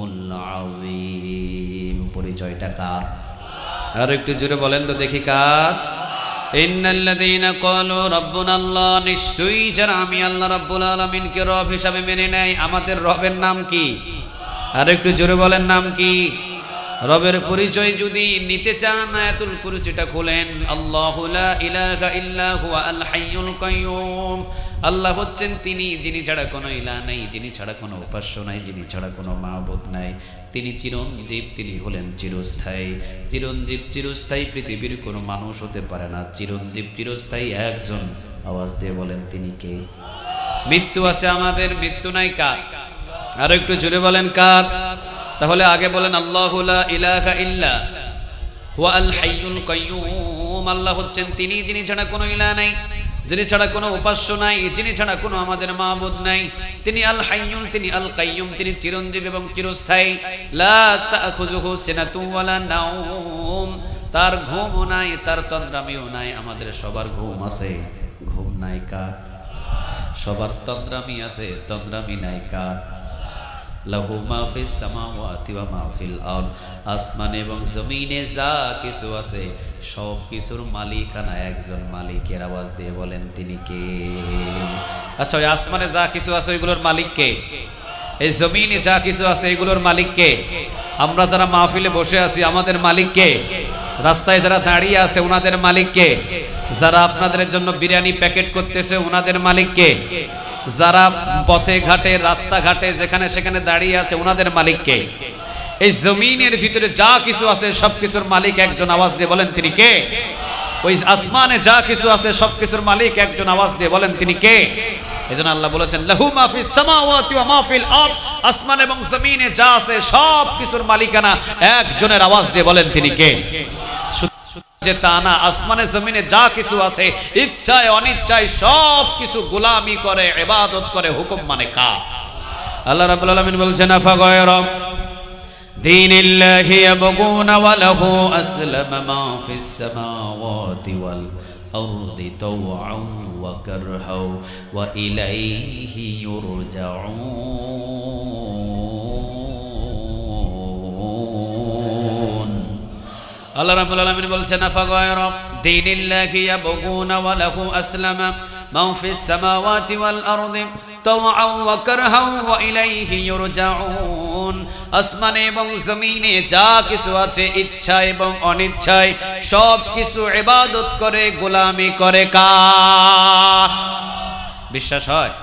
العظيم। পরিচয়টা কার? আর একটু জোরে বলেন তো দেখি কার? ইন্নাল্লাযীনা ক্বালু রাব্বুনাল্লাহ, নিশ্চয়ই যারা আমি আল্লাহ রাব্বুল আলামিনকে রব হিসাবে মেনে নেয়। আমাদের রবের নাম কি? আর একটু জোরে বলেন নাম কি? রবের পরিচয় যদি নিতে চান আয়াতুল কুরসিটা খুলেন। আল্লাহু লা ইলাহা ইল্লা হুয়া আল হাইয়ুল কাইয়্যুম। আল্লাহ হচ্ছেন তিনি যিনি ছাড়া কোনো ইলাহ নাই, যিনি ছাড়া কোনো উপাস্য নাই, যিনি ছাড়া কোনো মাবুদ নাই। তিনি চিরঞ্জীব, তিনি হলেন চিরস্থায়ী। চিরঞ্জীব চিরস্থায়ী পৃথিবীর কোনো মানুষ হতে পারে না। চিরঞ্জীব চিরস্থায়ী একজন। আওয়াজ দিয়ে বলেন তিনি কে? মৃত্যু আছে আমাদের, মৃত্যু নাই কার? আর একটু জোরে বলেন কার? তাহলে আগে বলেন আল্লাহু লা ইলাহা ইল্লা হুয়া আল হাইয়ুল কাইয়্যুম। আল্লাহ হচ্ছেন তিনি যিনি ছাড়া কোনো ইলাহ নাই, যিনি ছাড়া কোনো উপাস্য নাই, যিনি ছাড়া কোনো আমাদের মাবুদ নাই। তিনি আল হাইয়ুল, তিনি আল কাইয়্যুম, তিনি চিরঞ্জীব এবং চিরস্থায়ী। লা তাখুযুহু সিনাতুন ওয়ালা নাওম, তার ঘুমও নাই, তার তন্দ্রামিও নাই। আমাদের সবার ঘুম আছে, ঘুম নাই কার? সবার তন্দ্রামি আছে, তন্দ্রামি নাই কার? লাহু মা ফিস সামাওয়াতি ওয়া মা ফিল আরদ, আসমান এবং জমিনে যা কিছু আছে সব কিছুর মালিকানা একজন মালিকের। আওয়াজ দিয়ে বলেন তিনি কে? আচ্ছা, ওই আসমানে যা কিছু আছে ওইগুলোর মালিক কে? এই জমিনে যা কিছু আছে এগুলোর মালিক কে? আমরা যারা মাহফিলে বসে আছি আমাদের মালিক কে? রাস্তায় যারা দাঁড়িয়ে আছে ওনাদের মালিক কে? যারা আপনাদের জন্য বিরিয়ানি প্যাকেট করতেছে ওনাদের মালিক কে? যারা পথে ঘাটে রাস্তাঘাটে যেখানে সেখানে দাঁড়িয়ে আছে ওনাদের মালিক কে? এই জমিনের ভিতরে যা কিছু আছে সবকিছুর মালিক একজন। আওয়াজ দিয়ে বলেন তিনি কে? ওই আসমানে যা কিছু আছে সবকিছুর মালিক একজন। আওয়াজ দিয়ে বলেন তিনি কে? এজন্য আল্লাহ বলেছেন লাহু মা ফিস সামাওয়াতি ওয়া মা ফিল আরদ, আসমান এবং জমিনে যা আছে সব কিছুর মালিকানা একজনের। আওয়াজ দিয়ে বলেন তিনি কে? যে তা না, আসমানে জমিনে যা কিছু আছে ইচ্ছায় অনিচ্ছায় সব কিছু গোলামি করে, ইবাদত করে, হুকুম মানে কার? আল্লাহ রাব্বুল আলামিন বলছেন আফা গায়রা দীনিল্লাহি ইয়াবগুনা ওয়া লাহু আসলামা মা ফিস সামাওয়াতি ওয়াল আরদি তাওআন ওয়া কারহা ওয়া ইলাইহি ইউরজাউন। আল্লাহ রাব্বুল আলামিন বলছেন আফা গায়রা দীনিল্লাহি ইয়াবগুনা ওয়া লাহু আসলামা মা ফিস সামাওয়াতি ওয়াল আরদি তাওআন ওয়া কারহা ওয়া ইলাইহি ইউরজাউন। আসমানে এবং জমিনে যা কিছু আছে ইচ্ছা এবং অনিচ্ছায় সব কিছু ইবাদত করে, গোলামি করে কার? বিশ্বাস হয়?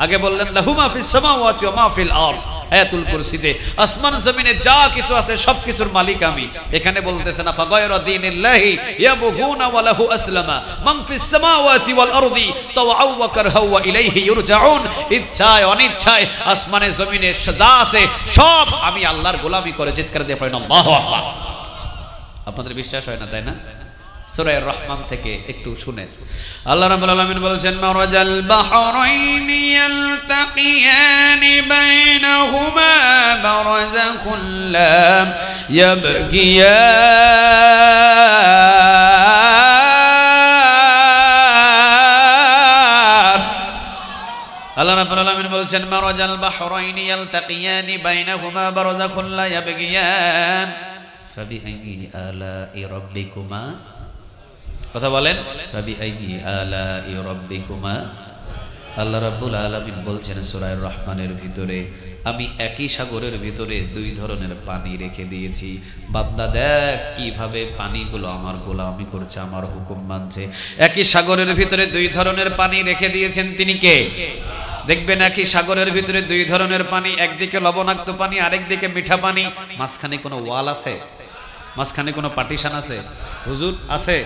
আগে বললেন লাহু মা ফিস সামাওয়াতি ওয়া মা ফিল আরদ, আয়াতুল কুরসিতে আসমান জমিনে যা কিছু আছে সব কিছুর মালিক আমি। এখানে বলতেছেন আফা গায়রা দীনিল্লাহি ইয়াবগুনা ওয়া লাহু আসলামা মান ফিস সামাওয়াতি ওয়াল আরদি তাওআন ওয়া কারহা ওয়া ইলাইহি ইউরজাউন। ইচ্ছায় অনিচ্ছায় আসমানে জমিনে যা আছে সব আমি আল্লাহর গোলামি করে চিৎকার দিয়ে পড়েন আল্লাহু আকবার। আপনাদের বিশ্বাস হয় না, তাই না? সূরা আর-রহমান থেকে একটু শুনেন। আল্লাহ রাব্বুল আলামিন বলেছেন মারাজাল বাহরাইনি ইয়ালতাকিয়ানি বাইনাহুমা বারাযাকুন লা ইয়াবগিয়ান। আল্লাহ রাব্বুল আলামিন বলেছেন মারাজাল বাহরাইনি ইয়ালতাকিয়ানি বাইনাহুমা বারাযাকুন লা ইয়াবগিয়ান ফাবিআইয়ি আলাই রাব্বিকুমা, কথা বলেন, ফাবিআইয়ি আলাই রাব্বিকুমা। আল্লাহ রাব্বুল আলামিন বলছেন সূরা আর-রহমানের ভিতরে আমি একই সাগরের ভিতরে দুই ধরনের পানি রেখে দিয়েছি। বান্দা দেখ কিভাবে পানিগুলো আমার গোলামি করছে, আমার হুকুম মানছে। একই সাগরের ভিতরে দুই ধরনের পানি রেখে দিয়েছেন, তিনি কে? দেখবেন একই সাগরের ভিতরে দুই ধরনের পানি, একদিকে লবণাক্ত পানি, আরেকদিকে মিঠা পানি। মাঝখানে কোনো ওয়াল আছে? মাঝখানে কোনো পার্টিশন আছে? হুজুর আছে?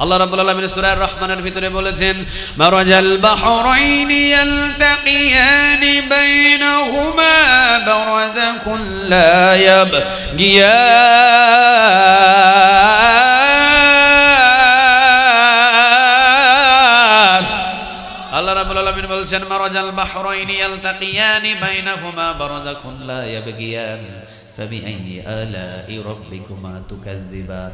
আল্লাহ রাব্বুল আলামিন সূরা আর-রহমানের ভিতরে বলেছেন মারাজাল বাহরাইনি ইয়ালতাকিয়ানি বাইনাহুমা বারাযাকুন লা ইয়াবগিয়ান। আল্লাহ রাব্বুল আলামিন বলছেন মারাজাল বাহরাইনি ইয়ালতাকিয়ানি বাইনাহুমা বারাযাকুন লা ইয়াবগিয়ান ফাবিআইয়ি আলাই রাব্বিকুমা তুকাযযিবান।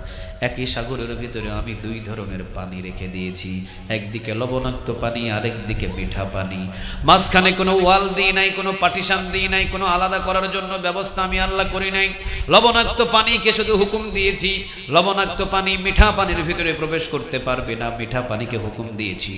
একই সাগরের ভিতরে আমি দুই ধরনের পানি রেখে দিয়েছি, একদিকে লবণাক্ত পানি, আরেকদিকে মিঠা পানি। মাঝখানে কোনো ওয়াল দিই নাই, কোনো পার্টিশন দিই নাই, কোনো আলাদা করার জন্য ব্যবস্থা আমি আল্লাহ করি নাই। লবণাক্ত পানিকে শুধু হুকুম দিয়েছি লবণাক্ত পানি মিঠা পানির ভিতরে প্রবেশ করতে পারবে না, মিঠা পানিকে হুকুম দিয়েছি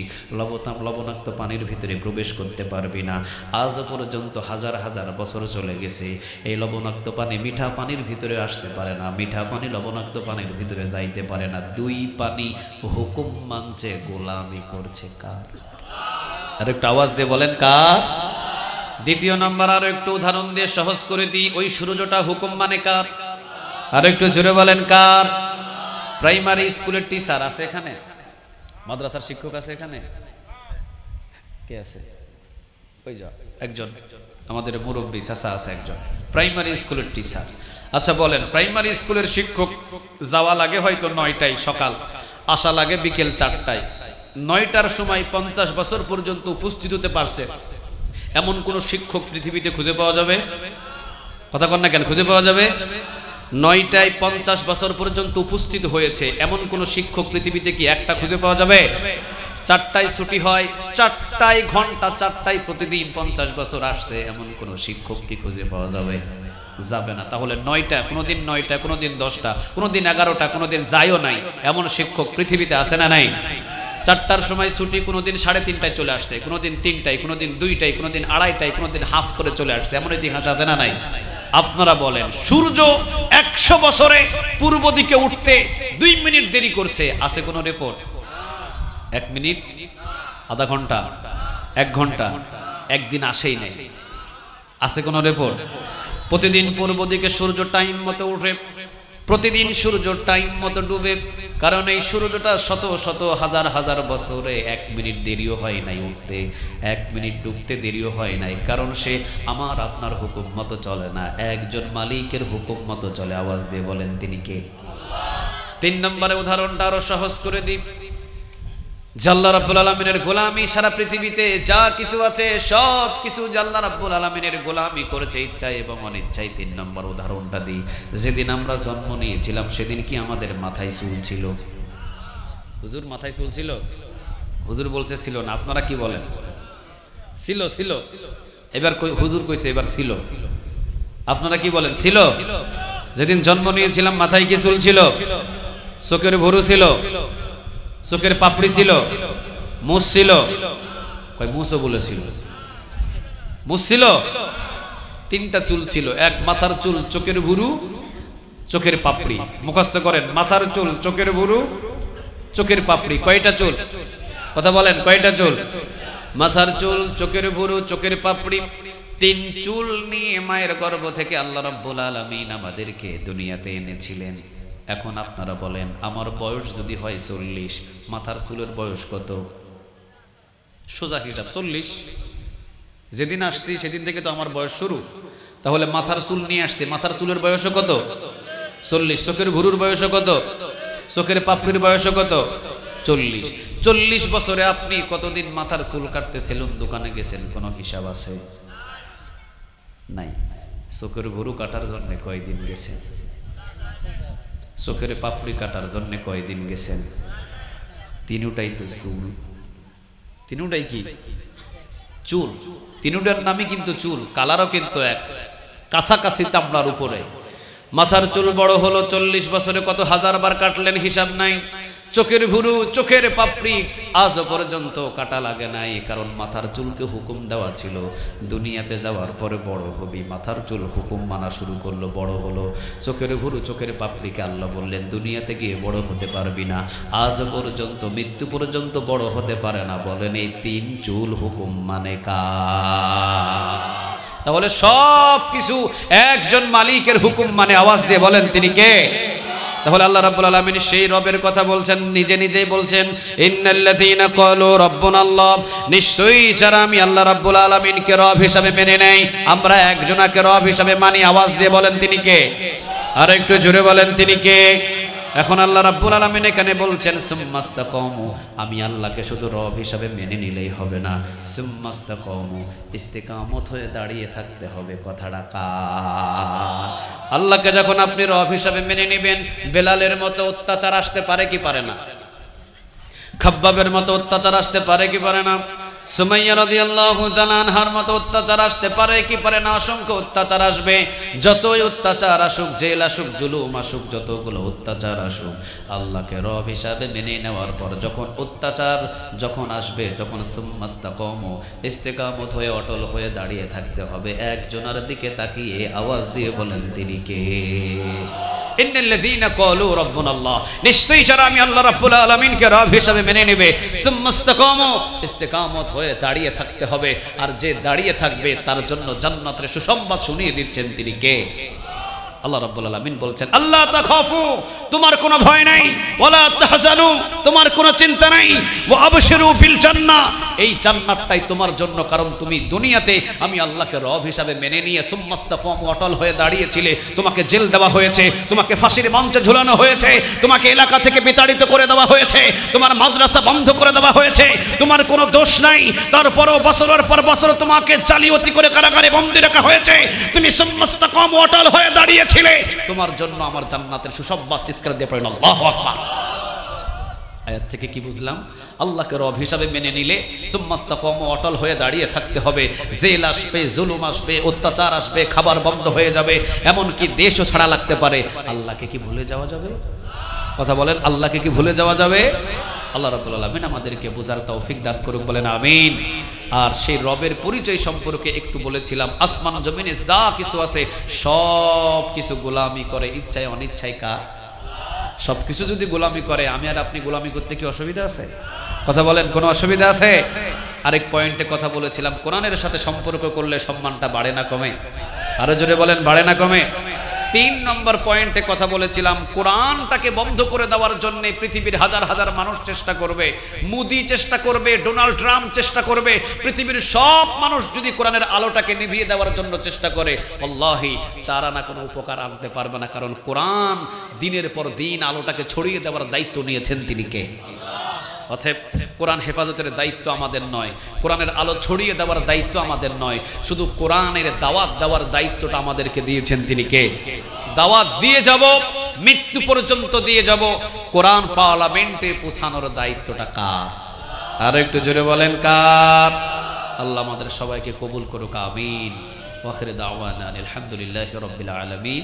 লবণাক্ত পানির ভিতরে প্রবেশ করতে পারবে না। আজও পর্যন্ত হাজার হাজার বছর চলে গেছে, এই লবণাক্ত পানি মিঠা পানির ভিতরে আসতে পারে না, মিঠা পানি লবণাক্ত পানির ভিতরে যাইতে পারে না। দুই পানি হুকুম মানছে, গোলামি করছে কার? আর একটু আওয়াজ দিয়ে বলেন কার? দ্বিতীয় নাম্বার আরো একটু উদাহরণ দিয়ে সহজ করে দিই, ওই সূর্যটা হুকুম মানে কার? আর একটু জোরে বলেন কার? প্রাইমারি স্কুলের টিচার আছে এখানে? মাদ্রাসার শিক্ষক আছে এখানে? কে আছে? ওই যা একজন আমাদের মুরব্বী চাচা আছে একজন, প্রাইমারি স্কুলের টিচার। আচ্ছা বলেন, প্রাইমারি স্কুলের শিক্ষক যাওয়া লাগে হয়তো 9টায় সকাল, আসা লাগে বিকেল 4টায়। 9টার সময় 50 বছর পর্যন্ত উপস্থিত হতে পারছে এমন কোন শিক্ষক পৃথিবীতে খুঁজে পাওয়া যাবে? কথা কন না কেন? খুঁজে পাওয়া যাবে? 9টায় 50 বছর পর্যন্ত উপস্থিত হয়েছে এমন কোন শিক্ষক পৃথিবীতে কি একটা খুঁজে পাওয়া যাবে? 4টায় ছুটি হয়, 4টায় ঘন্টা, 4টায় প্রতিদিন 50 বছর আসছে এমন কোন শিক্ষক কি খুঁজে পাওয়া যাবে? যাবে না। তাহলে 9টা, কোনোদিন 9টা, কোনোদিন 10টা, কোনোদিন 11টা, কোনোদিন যায়ও নাই এমন শিক্ষক পৃথিবীতে আছে না নাই? 4টার সময় ছুটি, কোনোদিন 3:30টায় চলে আসছে, কোনোদিন 3টায়, কোনোদিন 2টায়, কোনোদিন 2:30টায়, কোনোদিন হাফ করে চলে আসছে, এমন ইতিহাস আছে না নাই? আপনারা বলেন, সূর্য 100 বছরে পূর্ব দিকে উঠতে 2 মিনিট দেরি করছে, আছে কোনো রিপোর্ট? 1 মিনিট, আধা ঘন্টা, 1 ঘন্টা, একদিন আসেই নাই, আছে কোনো রিপোর্ট? প্রতিদিন পূর্ব দিকে সূর্য টাইম মতো উঠে, প্রতিদিন সূর্য টাইম মতো ডুবে, কারণ এই সূর্যটা শত শত হাজার হাজার বছরে 1 মিনিট দেরিও হয় নাই উঠতে, 1 মিনিট ডুবতে দেরিও হয় নাই, কারণ সে আমার আপনার হুকুম মতো চলে না, একজন মালিকের হুকুম মতো চলে। আওয়াজ দিয়ে বলেন তিনি কে? 3 নম্বরে উদাহরণটা আরো সহজ করে দিই। আল্লাহ রাব্বুল আলামিনের গোলামি, সারা পৃথিবীতে যা কিছু আছে সব কিছু আল্লাহ রাব্বুল আলামিনের গোলামি করেছে ইচ্ছায় এবং অনিচ্ছায়। 3 নম্বর উদাহরণটা দিই, যেদিন আমরা জন্ম নিয়েছিলাম সেদিন কি আমাদের মাথায় চুল ছিল? হুজুর মাথায় চুল ছিল? হুজুর বলছে ছিল না, আপনারা কি বলেন? ছিল ছিল। এবার হুজুর কইছে এবার ছিল, আপনারা কি বলেন? ছিল। যেদিন জন্ম নিয়েছিলাম মাথায় কি চুল ছিল? চোখের ভুরু ছিল? চোখের পাপড়ি ছিল? মুছ ছিল? কয় মুছও বলেছিল, মুছ ছিল। 3টা চুল ছিল, এক মাথার চুল, চোখের ভুরু, চোখের পাপড়ি। মুখস্থ করেন, মাথার চুল, চোখের ভুরু, চোখের পাপড়ি। কয়টা চুল? কথা বলেন, কয়টা চুল? মাথার চুল, চোখের ভুরু, চোখের পাপড়ি, 3 চুল নিয়ে মায়ের গর্ভ থেকে আল্লাহ রাব্বুল আলামিন আমাদেরকে দুনিয়াতে এনেছিলেন। এখন আপনারা বলেন, আমার বয়স যদি হয় 40, মাথার চুলের বয়স কত? সোজা হিসাব 40। যেদিন আসছি সেদিন থেকে তো আমার বয়স শুরু, তাহলে মাথার চুল নিয়ে আসছে, মাথার চুলের বয়সও কত? 40। চোখের ভুরুর বয়সও কত? চোখের পাপড়ির বয়সও কত? 40। 40 বছরে আপনি কতদিন মাথার চুল কাটতেছিলেন? দোকানে গেছেন, কোনো হিসাব আছে? নাই। চোখের ভুরু কাটার জন্য কয়দিন গেছেন? চোখের পাপড়ি কাটার জন্য কয়দিন গেছেন? 3টাই তো চুল। 3টাই কি? চুল। 3টার নামই কিন্তু চুল, কালারও কিন্তু এক, কাছাকাছি চামড়ার উপরে। মাথার চুল বড় হলো 40 বছরে কত হাজার বার কাটলেন হিসাব নাই। চোখের ভুরু, চোখের পাপড়ি আজও পর্যন্ত কাটা লাগে নাই, কারণ মাথার চুলকে হুকুম দেওয়া ছিল দুনিয়াতে যাওয়ার পরে বড় হবি। মাথার চুল হুকুম মানা শুরু করলো, বড় হলো। চোখের ভুরু, চোখের পাপড়িকে আল্লাহ বললেন দুনিয়াতে গিয়ে বড় হতে পারবি না, আজও পর্যন্ত মৃত্যু পর্যন্ত বড় হতে পারে না। বলেন এই 3 চুল হুকুম মানে কার? তাহলে সব কিছু একজন মালিকের হুকুম মানে। আওয়াজ দিয়ে বলেন তিনি কে? তাহলে আল্লাহ রাব্বুল আলামিন সেই রবের কথা বলছেন, নিজে নিজেই বলছেন, ইন্নাল্লাযীনা ক্বালু রাব্বুনাল্লাহ, নিশ্চয়ই যারা আমি আল্লাহ রাব্বুল আলামিনকে রব হিসাবে মেনে নেই, আমরা একজনাকে রব হিসাবে মানি। আওয়াজ দিয়ে বলেন তিনি কে? আর একটু জোরে বলেন তিনি কে? এখন আল্লাহ রাব্বুল আলামিন এখানে বলছেন সুম্মাস্তাকামু, আমি আল্লাহকে শুধু রব হিসাবে মেনে নিলেই হবে না, সুম্মাস্তাকামু, ইস্তিকামত হয়ে দাঁড়িয়ে থাকতে হবে। কথাটা কার? আল্লাহকে যখন আপনি রব হিসাবে মেনে নেবেন, বেলালের মতো অত্যাচার আসতে পারে কি পারে না? খাব্বাবের মতো অত্যাচার আসতে পারে কি পারে না? সুমাইয়া রাদিয়াল্লাহু তাআলা আনহার মতো অত্যাচার আসতে পারে কি পারে না? অসংখ্য অত্যাচার আসবে। যতই অত্যাচার আসুক, জেল আসুক, জুলুম আসুক, যতগুলো অত্যাচার আসুক, আল্লাহকে রব হিসাবে মেনে নেওয়ার পর যখন অত্যাচার যখন আসবে, তখন সুম্মাস্তাকামু, ইস্তিকামত হয়ে অটল হয়ে দাঁড়িয়ে থাকতে হবে। একজনের দিকে তাকিয়ে আওয়াজ দিয়ে বলেন তিনি কে? ইন্নাল্লাযীনা ক্বালু রাব্বুনাল্লাহ, নিশ্চয়ই যারা আমি আল্লাহ রাব্বুল আলামিনকে রব হিসাবে মেনে নেবে, সুম্মাস্তাকামু, ইস্তিকামত হয়ে দাঁড়িয়ে থাকতে হবে। আর যে দাঁড়িয়ে থাকবে তার জন্য জান্নাতের সুসংবাদ শুনিয়ে দিচ্ছেন তিনি কে? আল্লাহ রাব্বুল আলামিন বলছেন, আল্লাহ তাখাফু, তোমার কোনো ভয় নাই, ওয়ালা তাহজানু, তোমার কোনো চিন্তা নাই, ওয়া আবশিরু ফিল জান্নাহ, এই জান্নাতটাই তোমার জন্য, কারণ তুমি দুনিয়াতে আমি আল্লাহকে রব হিসাবে মেনে নিয়ে সুম্মাস্তাকামু অটল হয়ে দাঁড়িয়েছিলে। তোমাকে জেল দেওয়া হয়েছে, তোমাকে ফাঁসির মঞ্চে ঝুলানো হয়েছে, তোমাকে এলাকা থেকে বিতাড়িত করে দেওয়া হয়েছে, তোমার মাদ্রাসা বন্ধ করে দেওয়া হয়েছে, তোমার কোনো দোষ নাই, তারপরও বছরের পর বছর তোমাকে জালিয়াতি করে কারাগারে বন্দী রাখা হয়েছে, তুমি সুম্মাস্তাকামু অটল হয়ে দাঁড়িয়ে ছিলে, তোমার জন্য আমার জান্নাতের সুসংবাদ। চিৎকার দিয়ে পড়েন আল্লাহু আকবার। আয়াত থেকে কি বুঝলাম? আল্লাহকে রব হিসাবে মেনে নিলে সুম্মাস্তাকামু অটল হয়ে দাঁড়িয়ে থাকতে হবে। জেল আসবে, জুলুম আসবে, অত্যাচার আসবে, খাবার বন্ধ হয়ে যাবে, এমনকি দেশও ছাড়া লাগতে পারে। আল্লাহকে কি ভুলে যাওয়া যাবে? কথা বলেন, আল্লাহকে কি ভুলে যাওয়া যাবে? আল্লাহ রাব্বুল আলামিন আমাদেরকে বোঝার তৌফিক দান করুক, বলেন আমিন। আর সেই রবের পরিচয় সম্পর্কে একটু বলেছিলাম, আসমান জমিনে যা কিছু আছে সব কিছু গোলামি করে, ইচ্ছায় অনিচ্ছায় কার? সব কিছু যদি গোলামি করে, আমি আর আপনি গোলামি করতে কি অসুবিধা আছে? কথা বলেন, কোনো অসুবিধা আছে? আরেক পয়েন্টে কথা বলেছিলাম, কোরআনের সাথে সম্পর্ক করলে সম্মানটা বাড়ে না কমে? আরো জোরে বলেন, বাড়ে না কমে? 3 নম্বর পয়েন্টে কথা বলেছিলাম, কোরআনটাকে বন্ধ করে দেওয়ার জন্য পৃথিবীর হাজার হাজার মানুষ চেষ্টা করবে, মোদি চেষ্টা করবে, ডোনাল্ড ট্রাম্প চেষ্টা করবে, পৃথিবীর সব মানুষ যদি কোরআনের আলোটাকে নিভিয়ে দেওয়ার জন্য চেষ্টা করে, আল্লাহি চারা না কোনো উপকার আনতে পারবে না। কারণ কোরআন দিনের পর দিন আলোটাকে ছড়িয়ে দেওয়ার দায়িত্ব নিয়েছেন তিনি কে? অতএব কোরআন হেফাজতের দায়িত্ব আমাদের নয়, কোরআনের আলো ছড়িয়ে দেওয়ার দায়িত্ব আমাদের নয়, শুধু কোরআনের দাওয়াত দেওয়ার দায়িত্বটা আমাদেরকে দিয়েছেন তিনি কে? দাওয়াত দিয়ে যাব, মৃত্যু পর্যন্ত দিয়ে যাব। কোরআন পার্লামেন্টে পৌঁছানোর দায়িত্বটা কার? আর একটু জোরে বলেন কার? আল্লাহ আমাদের সবাইকে কবুল করুক, আমিন। ওয়া আখিরু দাওয়ানা আলহামদুলিল্লাহি রাব্বিল আলামিন।